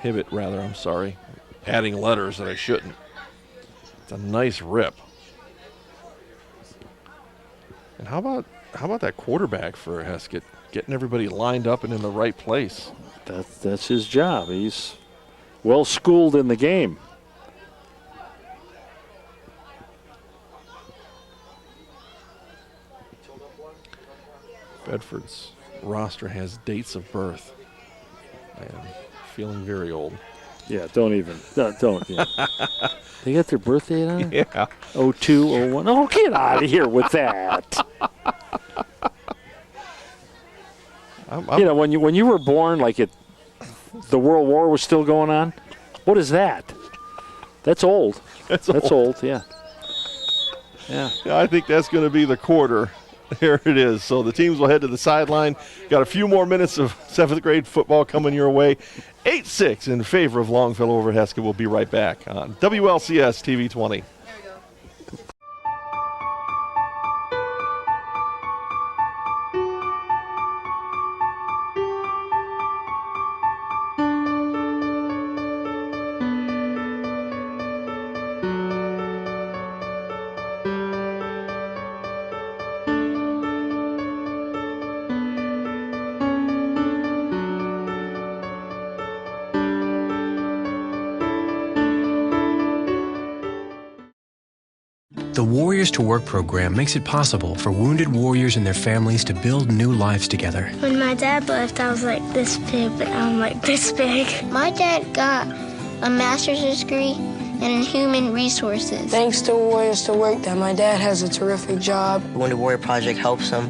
I'm sorry. Adding letters that I shouldn't. It's a nice rip. And how about that quarterback for Heskett? Getting everybody lined up and in the right place. That's his job. He's well schooled in the game. Bedford's roster has dates of birth. Man, feeling very old. Yeah, don't. Yeah. They got their birthday on? Yeah. 02, 01. Oh, get out of here with that. When you were born, like the World War was still going on. What is that? That's old. That's old. Yeah. Yeah. I think that's going to be the quarter. There it is. So the teams will head to the sideline. Got a few more minutes of 7th grade football coming your way. 8-6 in favor of Longfellow over Heskett. We'll be right back on WLCS TV 20. The Warriors to Work program makes it possible for wounded warriors and their families to build new lives together. When my dad left, I was like this big, but now I'm like this big. My dad got a master's degree in human resources. Thanks to Warriors to Work that my dad has a terrific job. The Wounded Warrior Project helps him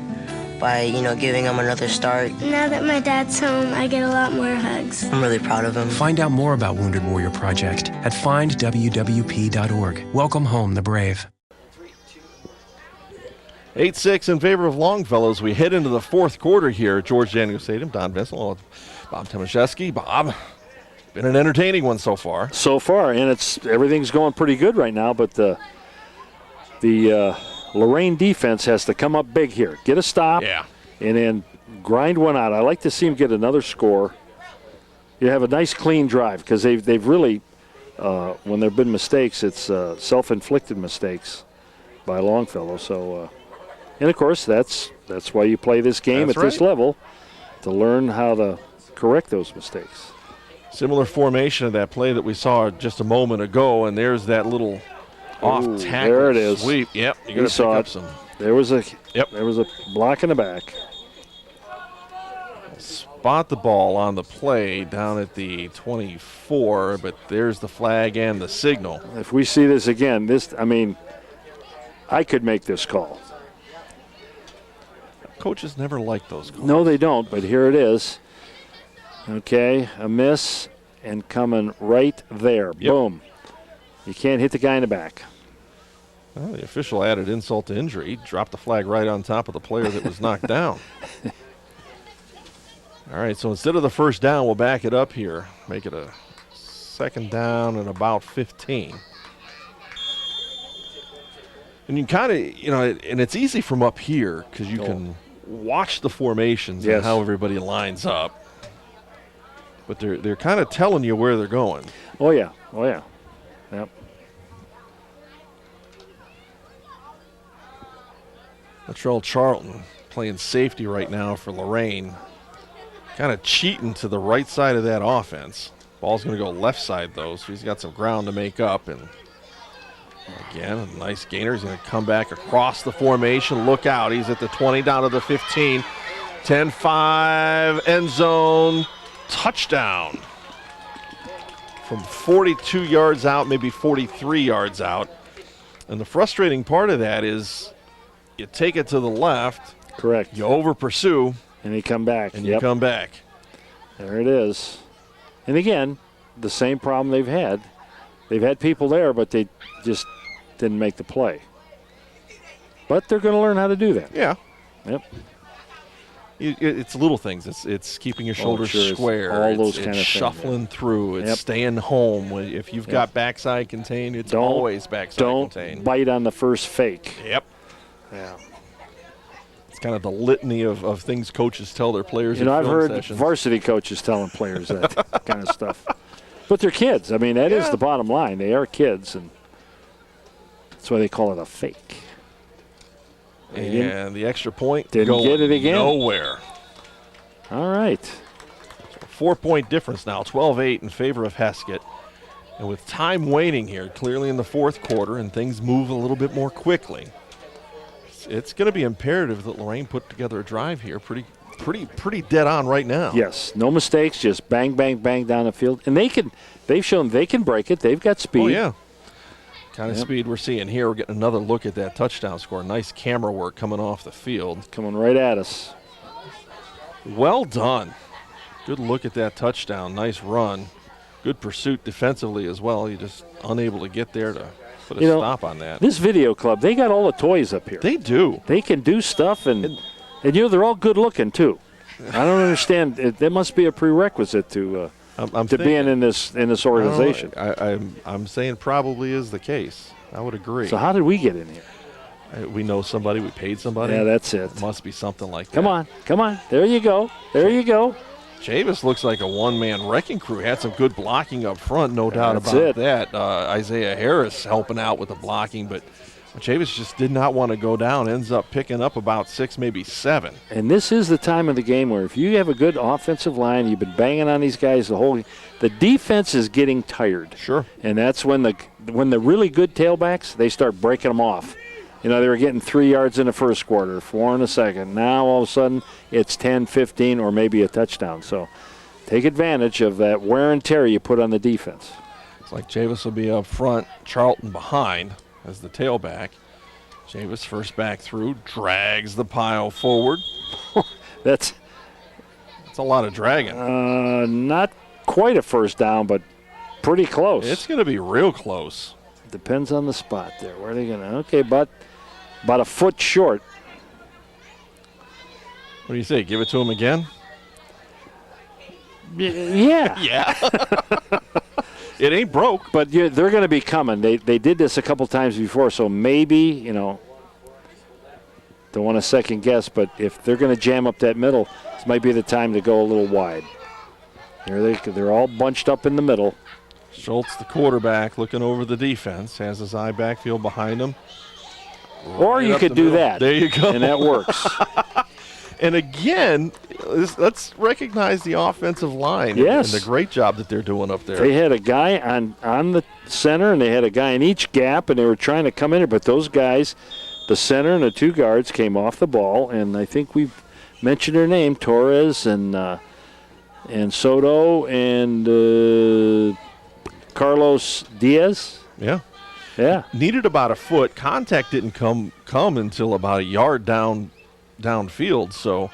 by, giving him another start. Now that my dad's home, I get a lot more hugs. I'm really proud of him. Find out more about Wounded Warrior Project at findwwp.org. Welcome home, the brave. 8-6 in favor of Longfellow as we head into the fourth quarter here. George Daniel Stadium, Don Vessel, Bob Tomaszewski. Bob, been an entertaining one so far. So far, and everything's going pretty good right now, but the Lorain defense has to come up big here. Get a stop, and then grind one out. I like to see them get another score. You have a nice clean drive because they've really, when there have been mistakes, it's self-inflicted mistakes by Longfellow. So, and of course, that's why you play this game That's at this level, to learn how to correct those mistakes. Similar formation of that play that we saw just a moment ago, and there's that little off tackle there it is. sweep. Yep, you're He going to pick saw up it. some There was a block in the back. Spot the ball on the play down at the 24, but there's the flag and the signal. If we see this again, I could make this call. Coaches never like those calls. No, they don't, but here it is. Okay, a miss and coming right there. Yep. Boom. You can't hit the guy in the back. Well, the official added insult to injury. He dropped the flag right on top of the player that was knocked down. All right, so instead of the first down, we'll back it up here. Make it a second down and about 15. And you kind of, and it's easy from up here because you can watch the formations and how everybody lines up. But they're kind of telling you where they're going. Oh, yeah. Yep. Latrell Charlton playing safety right now for Lorain. Kind of cheating to the right side of that offense. Ball's going to go left side, though, so he's got some ground to make up. And again, a nice gainer. He's going to come back across the formation. Look out. He's at the 20, down to the 15. 10-5, end zone, touchdown. From 42 yards out, maybe 43 yards out. And the frustrating part of that is you take it to the left. Correct. You over-pursue. And you come back. And you come back. There it is. And again, the same problem they've had. They've had people there, but they just didn't make the play. But they're going to learn how to do that. Yeah. Yep. It's little things. It's keeping your shoulders square. All those it's kind of things. Shuffling through. It's staying home. If you've got backside contained, it's always backside contained. Don't bite on the first fake. Yep. Yeah. It's kind of the litany of things coaches tell their players in I've film heard sessions. Varsity coaches telling players that kind of stuff. But they're kids. That is the bottom line. They are kids, and that's why they call it a fake. And the extra point didn't get it again. Nowhere. All right. So 4-point difference now, 12-8 in favor of Heskett. And with time waning here, clearly in the fourth quarter, and things move a little bit more quickly, it's going to be imperative that Lorain put together a drive here pretty dead on right now. Yes, no mistakes, just bang, bang, bang down the field. And they've shown they can break it. They've got speed. Oh, yeah. Kind of speed we're seeing here. We're getting another look at that touchdown score. Nice camera work coming off the field. Coming right at us. Well done. Good look at that touchdown. Nice run. Good pursuit defensively as well. You're just unable to get there to put a stop on that. This video club, they got all the toys up here. They do. They can do stuff, and they're all good looking too. I don't understand. There must be a prerequisite to being in this organization. I'm saying probably is the case. I would agree. So how did we get in here? We know somebody. We paid somebody. Yeah, that's it. It must be something like that. Come on. There you go. Chavis looks like a one-man wrecking crew. Had some good blocking up front, no doubt about that. Isaiah Harris helping out with the blocking, but Chavis just did not want to go down. Ends up picking up about 6, maybe 7. And this is the time of the game where if you have a good offensive line, you've been banging on these guys the defense is getting tired. Sure. And that's when the really good tailbacks, they start breaking them off. They were getting 3 yards in the first quarter, 4 in the second. Now all of a sudden it's 10, 15, or maybe a touchdown. So take advantage of that wear and tear you put on the defense. It's like Chavis will be up front, Charlton behind as the tailback. Chavis first back through, drags the pile forward. That's a lot of dragging. Not quite a first down, but pretty close. It's going to be real close. Depends on the spot there. Where are they going to? Okay, but about a foot short. What do you say? Give it to him again? Yeah. Yeah. It ain't broke. But they're going to be coming. They did this a couple times before, so maybe, don't want to second guess, but if they're going to jam up that middle, this might be the time to go a little wide. They're all bunched up in the middle. Schultz, the quarterback, looking over the defense, has his eye backfield behind him. Or you could do that. There you go. And that works. And again, let's recognize the offensive line and the great job that they're doing up there. They had a guy on the center, and they had a guy in each gap, and they were trying to come in there, but those guys The center and the 2 guards came off the ball, and I think we've mentioned her name, Torres and Soto and Carlos Diaz. Yeah. Yeah. Needed about a foot. Contact didn't come until about a yard downfield, so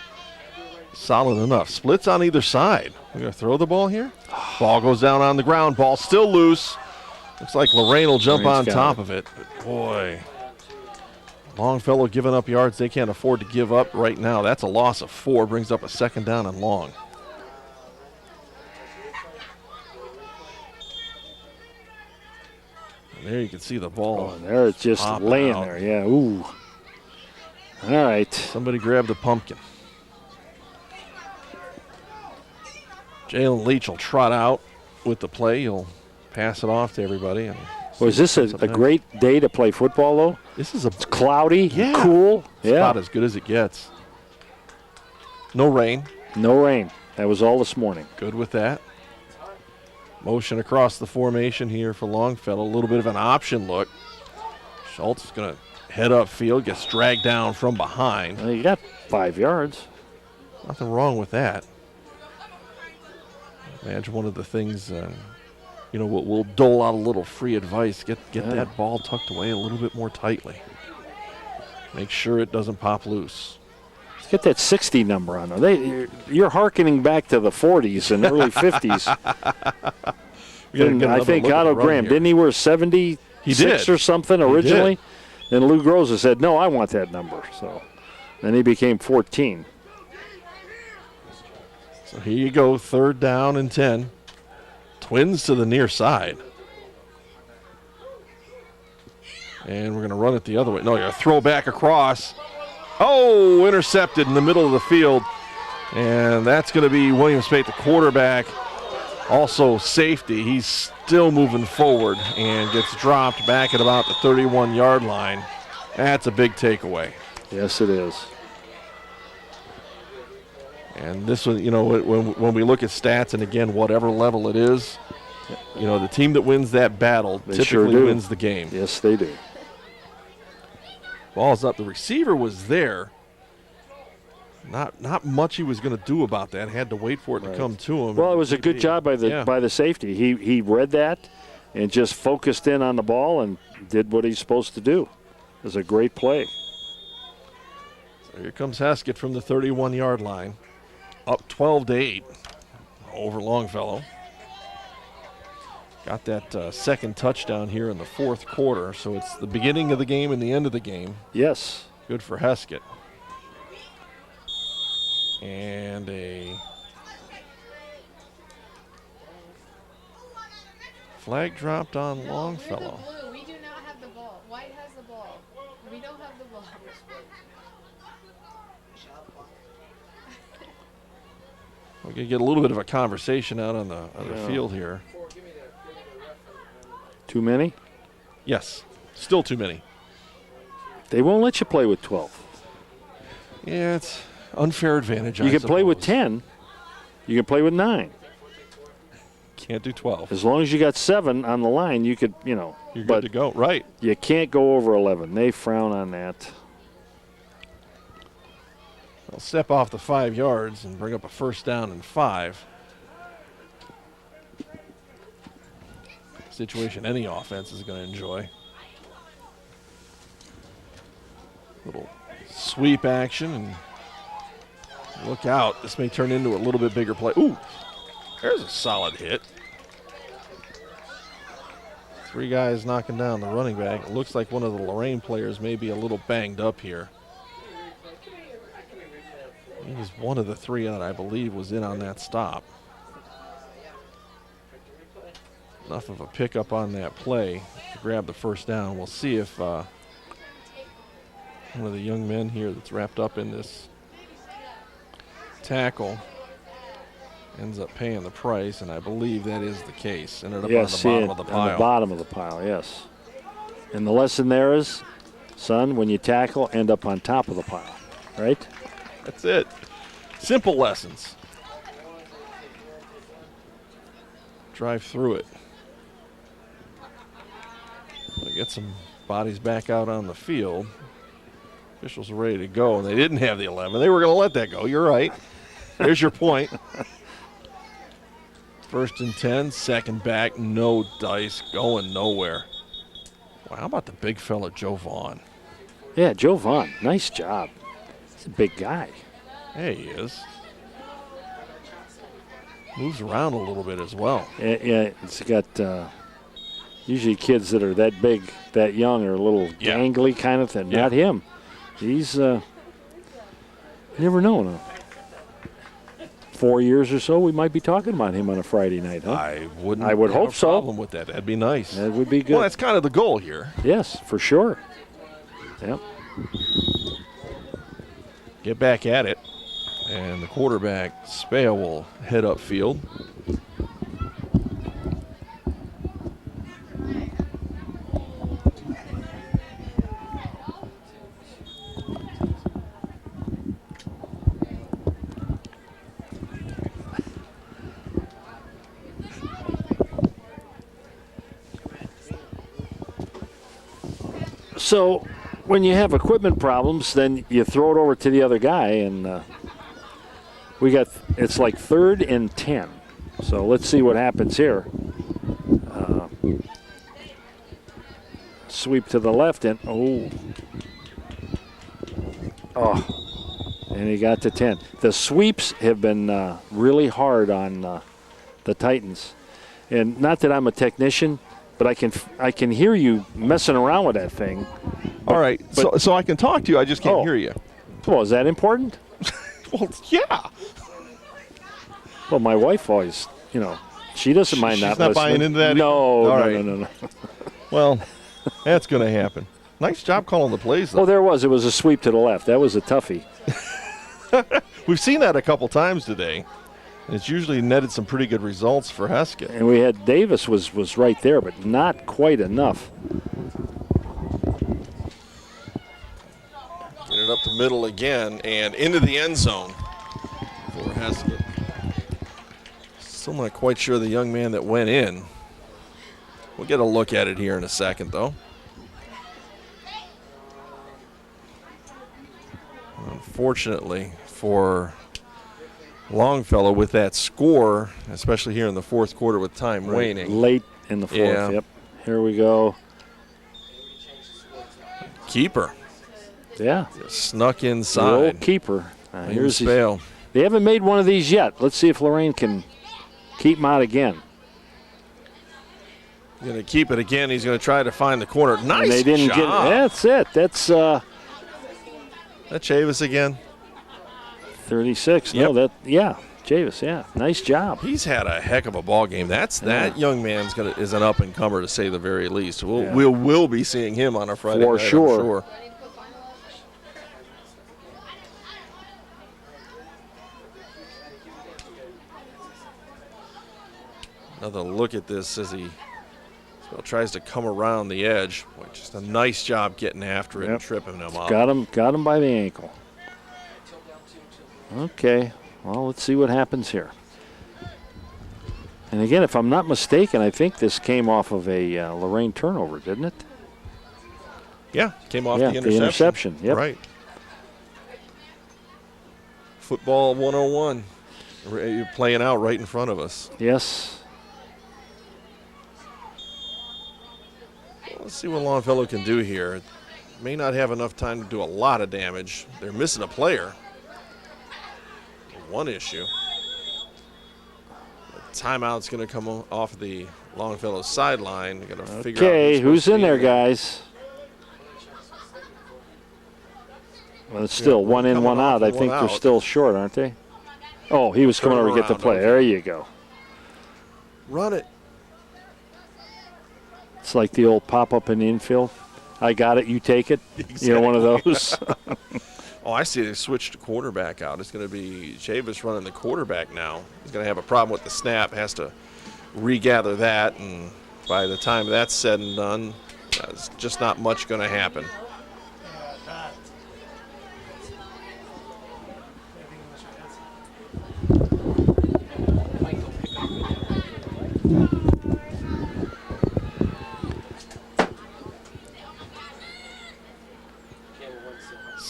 solid enough. Splits on either side. We're going to throw the ball here. Ball goes down on the ground. Ball still loose. Looks like Lorain will jump on top of it. But boy, Longfellow giving up yards they can't afford to give up right now. That's a loss of 4. Brings up a 2nd down and long. And there you can see the ball. Oh, there it's just laying out there. Yeah. Ooh. All right. Somebody grabbed a pumpkin. Jalen Leach will trot out with the play. He'll pass it off to everybody. And was this a great day to play football, though? This is it's cloudy, cool. It's about as good as it gets. No rain. No rain. That was all this morning. Good with that. Motion across the formation here for Longfellow. A little bit of an option look. Schultz is going to head upfield, gets dragged down from behind. Well, you got 5 yards. Nothing wrong with that. Imagine one of the things, we'll dole out a little free advice. Get that ball tucked away a little bit more tightly. Make sure it doesn't pop loose. Let's get that 60 number on there. You're hearkening back to the 40s and early 50s. I think Otto Graham, didn't he wear 76 or something originally? Then Lou Groza said, no, I want that number. So then he became 14. So here you go, 3rd down and 10. Twins to the near side. And we're going to run it the other way. No, you're going to throw back across. Oh, intercepted in the middle of the field. And that's going to be William Spate, the quarterback. Also safety. He's still moving forward and gets dropped back at about the 31-yard line. That's a big takeaway. Yes, it is. And this one, when we look at stats, and again, whatever level it is, the team that wins that battle typically wins the game. Yes, they do. Ball's up. The receiver was there. Not much he was going to do about that. Had to wait for it to come to him. Well, it was a good job by the safety. He read that and just focused in on the ball and did what he's supposed to do. It was a great play. So here comes Heskett from the 31-yard line. Up 12-8 over Longfellow. Got that second touchdown here in the 4th quarter, so it's the beginning of the game and the end of the game. Yes. Good for Heskett. And a flag dropped on Longfellow. We do not have the ball. White has the ball. We don't have the ball. We're going to get a little bit of a conversation out on the field here. Too many? Yes. Still too many. They won't let you play with 12. Yeah, it's unfair advantage, You can play with 10. You can play with 9. Can't do 12. As long as you got 7 on the line, you could, You're good to go. Right. You can't go over 11. They frown on that. They'll step off the 5 yards and bring up a 1st down and 5. Situation any offense is going to enjoy. Little sweep action, and look out. This may turn into a little bit bigger play. Ooh, there's a solid hit. 3 guys knocking down the running back. It looks like one of the Lorain players may be a little banged up here. He's one of the 3 that I believe was in on that stop. Enough of a pickup on that play to grab the 1st down. We'll see if one of the young men here that's wrapped up in this tackle ends up paying the price, and I believe that is the case. Ended up on the bottom of the pile. On the bottom of the pile, yes. And the lesson there is, son, when you tackle, end up on top of the pile, right? That's it. Simple lessons. Drive through it. We'll get some bodies back out on the field. Officials are ready to go, and they didn't have the 11. They were going to let that go. You're right. There's your point. 1st and 10, second back, no dice, going nowhere. Wow, how about the big fella, Joe Vaughn? Yeah, Joe Vaughn, nice job. He's a big guy. Yeah, he is. Moves around a little bit as well. Yeah, it's got usually kids that are that big, that young, are a little gangly kind of thing. Not him. He's never known. 4 years or so, we might be talking about him on a Friday night, huh? I would have hope a so. Problem with that. That'd be nice. That would be good. Well, that's kind of the goal here. Yes, for sure. Yep. Get back at it. And the quarterback, Spea, will head upfield. So when you have equipment problems, then you throw it over to the other guy, and it's like 3rd and 10. So let's see what happens here. Sweep to the left, and and he got to 10. The sweeps have been really hard on the Titans, and not that I'm a technician, but I can hear you messing around with that thing. All right, so I can talk to you. I just can't hear you. Well, is that important? Well, yeah. Well, my wife always, she doesn't mind She's not not listening. buying into that? No, All right. no. Well, that's going to happen. Nice job calling the plays, though. Oh, there was. It was a sweep to the left. That was a toughie. We've seen that a couple times today. It's usually netted some pretty good results for Heskett. And we had Davis was right there, but not quite enough. Get it up the middle again and into the end zone for Heskett. Still not quite sure the young man that went in. We'll get a look at it here in a second, though. Unfortunately for Longfellow, with that score, especially here in the 4th quarter with time waning. Late in the 4th, Yep. Here we go. Keeper. Yeah. Just snuck inside. The old keeper. Here's Spale. They haven't made one of these yet. Let's see if Lorain can keep him out again. Going to keep it again. He's going to try to find the corner. Nice and they didn't job. Get it. That's it. That's That's Chavis again. 36. Yep. No, Chavis. Yeah, nice job. He's had a heck of a ball game. That young man's is an up and comer, to say the very least. We'll be seeing him on a Friday for night, sure. I'm sure. Another look at this as he tries to come around the edge. Boy, just a nice job getting after it and tripping him up. Got him by the ankle. Okay, well, let's see what happens here. And again, if I'm not mistaken, I think this came off of a Lorain turnover, didn't it? Yeah, came off the interception. The interception, yep. Right. Football 101. You're playing out right in front of us. Yes. Let's see what Longfellow can do here. May not have enough time to do a lot of damage. They're missing a player. One issue. The timeout's going to come off the Longfellow sideline. They're going to figure out. Okay, who's in there, guys? Well, it's still one in, one out. I think they're still short, aren't they? Oh, he was coming over to get the play. There you go. Run it. It's like the old pop-up in the infield. I got it, you take it. Exactly. One of those. Oh, I see they switched the quarterback out. It's going to be Chavis running the quarterback now. He's going to have a problem with the snap, has to regather that, and by the time that's said and done, there's just not much going to happen.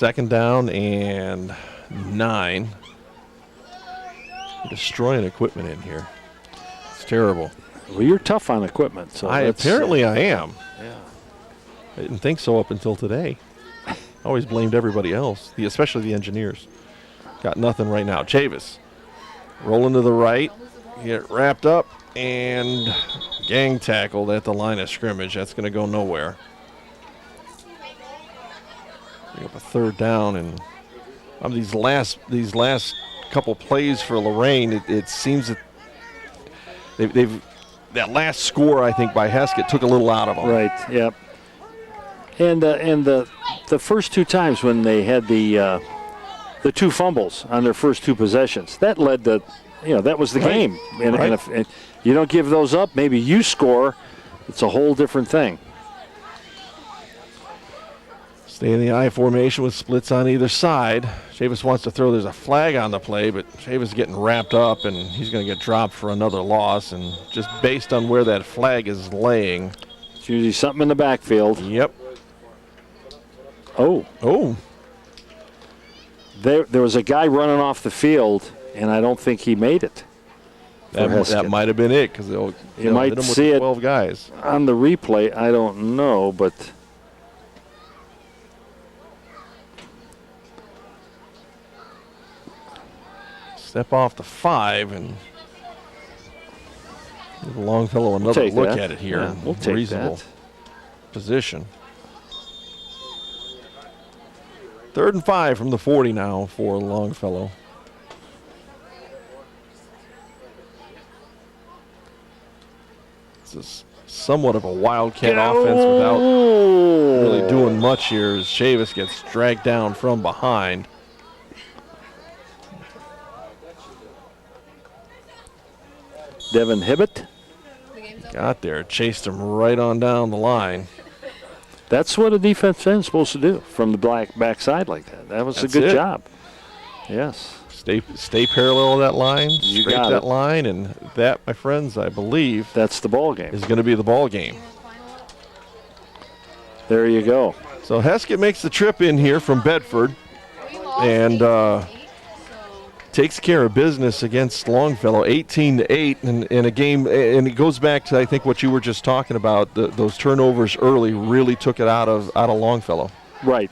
2nd down and 9. Destroying equipment in here. It's terrible. Well, you're tough on equipment. So apparently I am. Yeah. I didn't think so up until today. I always blamed everybody else, especially the engineers. Got nothing right now. Chavis rolling to the right. Get wrapped up and gang tackled at the line of scrimmage. That's going to go nowhere. Bring up a 3rd down, and these last couple plays for Lorain, it seems that they've that last score, I think, by Heskett took a little out of them. Right. Yep. And the first 2 times when they had the 2 fumbles on their first 2 possessions, that led to, that was the game. And if you don't give those up, maybe you score. It's a whole different thing. Stay in the I formation with splits on either side. Chavis wants to throw. There's a flag on the play, but Chavis is getting wrapped up, and he's going to get dropped for another loss. And just based on where that flag is laying, it's usually something in the backfield. Yep. Oh. There was a guy running off the field, and I don't think he made it. That might have been it, because you might see it 12 guys on the replay. I don't know, but. Step off the 5 and give Longfellow another look at it here. Yeah, we'll take reasonable that. Position. 3rd and 5 from the 40 now for Longfellow. This is somewhat of a wildcat offense without really doing much here as Chavis gets dragged down from behind. Devin Hibbett got there, chased him right on down the line. That's what a defense end's supposed to do from the backside like that. That was a good job. Yes. Stay parallel to that line, straight got that it. line, and that, my friends, I believe that's the ball game. Is going to be the ball game. There you go. So Heskett makes the trip in here from Bedford, and takes care of business against Longfellow, 18-8 in a game, and it goes back to I think what you were just talking about. Those turnovers early really took it out of Longfellow. Right.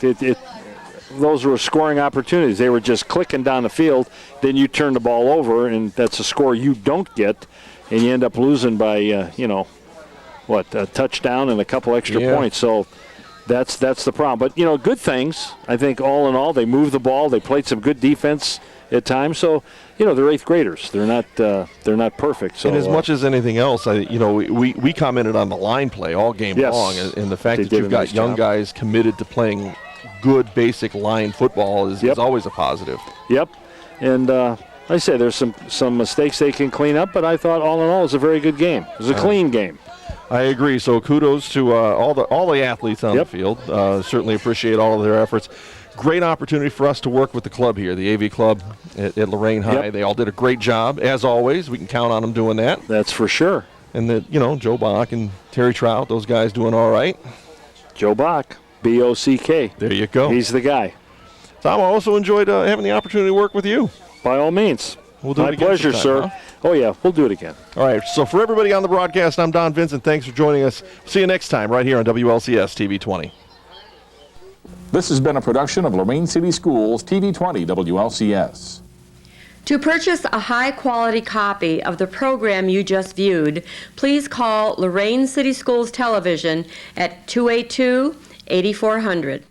Those were scoring opportunities. They were just clicking down the field. Then you turn the ball over, and that's a score you don't get, and you end up losing by a touchdown and a couple extra points. So that's the problem. But good things. I think all in all, they moved the ball. They played some good defense at times. So, they're 8th graders. They're not perfect. So, and as much as anything else, we commented on the line play all game long, and the fact that you've got young guys committed to playing good basic line football is always a positive. Yep. And like I say, there's some mistakes they can clean up, but I thought all in all it was a very good game. It was a clean game. I agree. So kudos to all the athletes on the field. Certainly appreciate all of their efforts. Great opportunity for us to work with the club here, the AV club at Lorain High. They all did a great job, as always. We can count on them doing that. That's for sure. And Joe Bach and Terry Trout, those guys doing all right. Joe Bach, B-O-C-K. There you go. He's the guy. Tom, I also enjoyed having the opportunity to work with you. By all means. We'll do My it again pleasure, sometime, sir. Oh, yeah, we'll do it again. All right, so for everybody on the broadcast, I'm Don Vincent. Thanks for joining us. See you next time right here on WLCS TV 20. This has been a production of Lorain City Schools TV 20 WLCS. To purchase a high-quality copy of the program you just viewed, please call Lorain City Schools Television at 282-8400.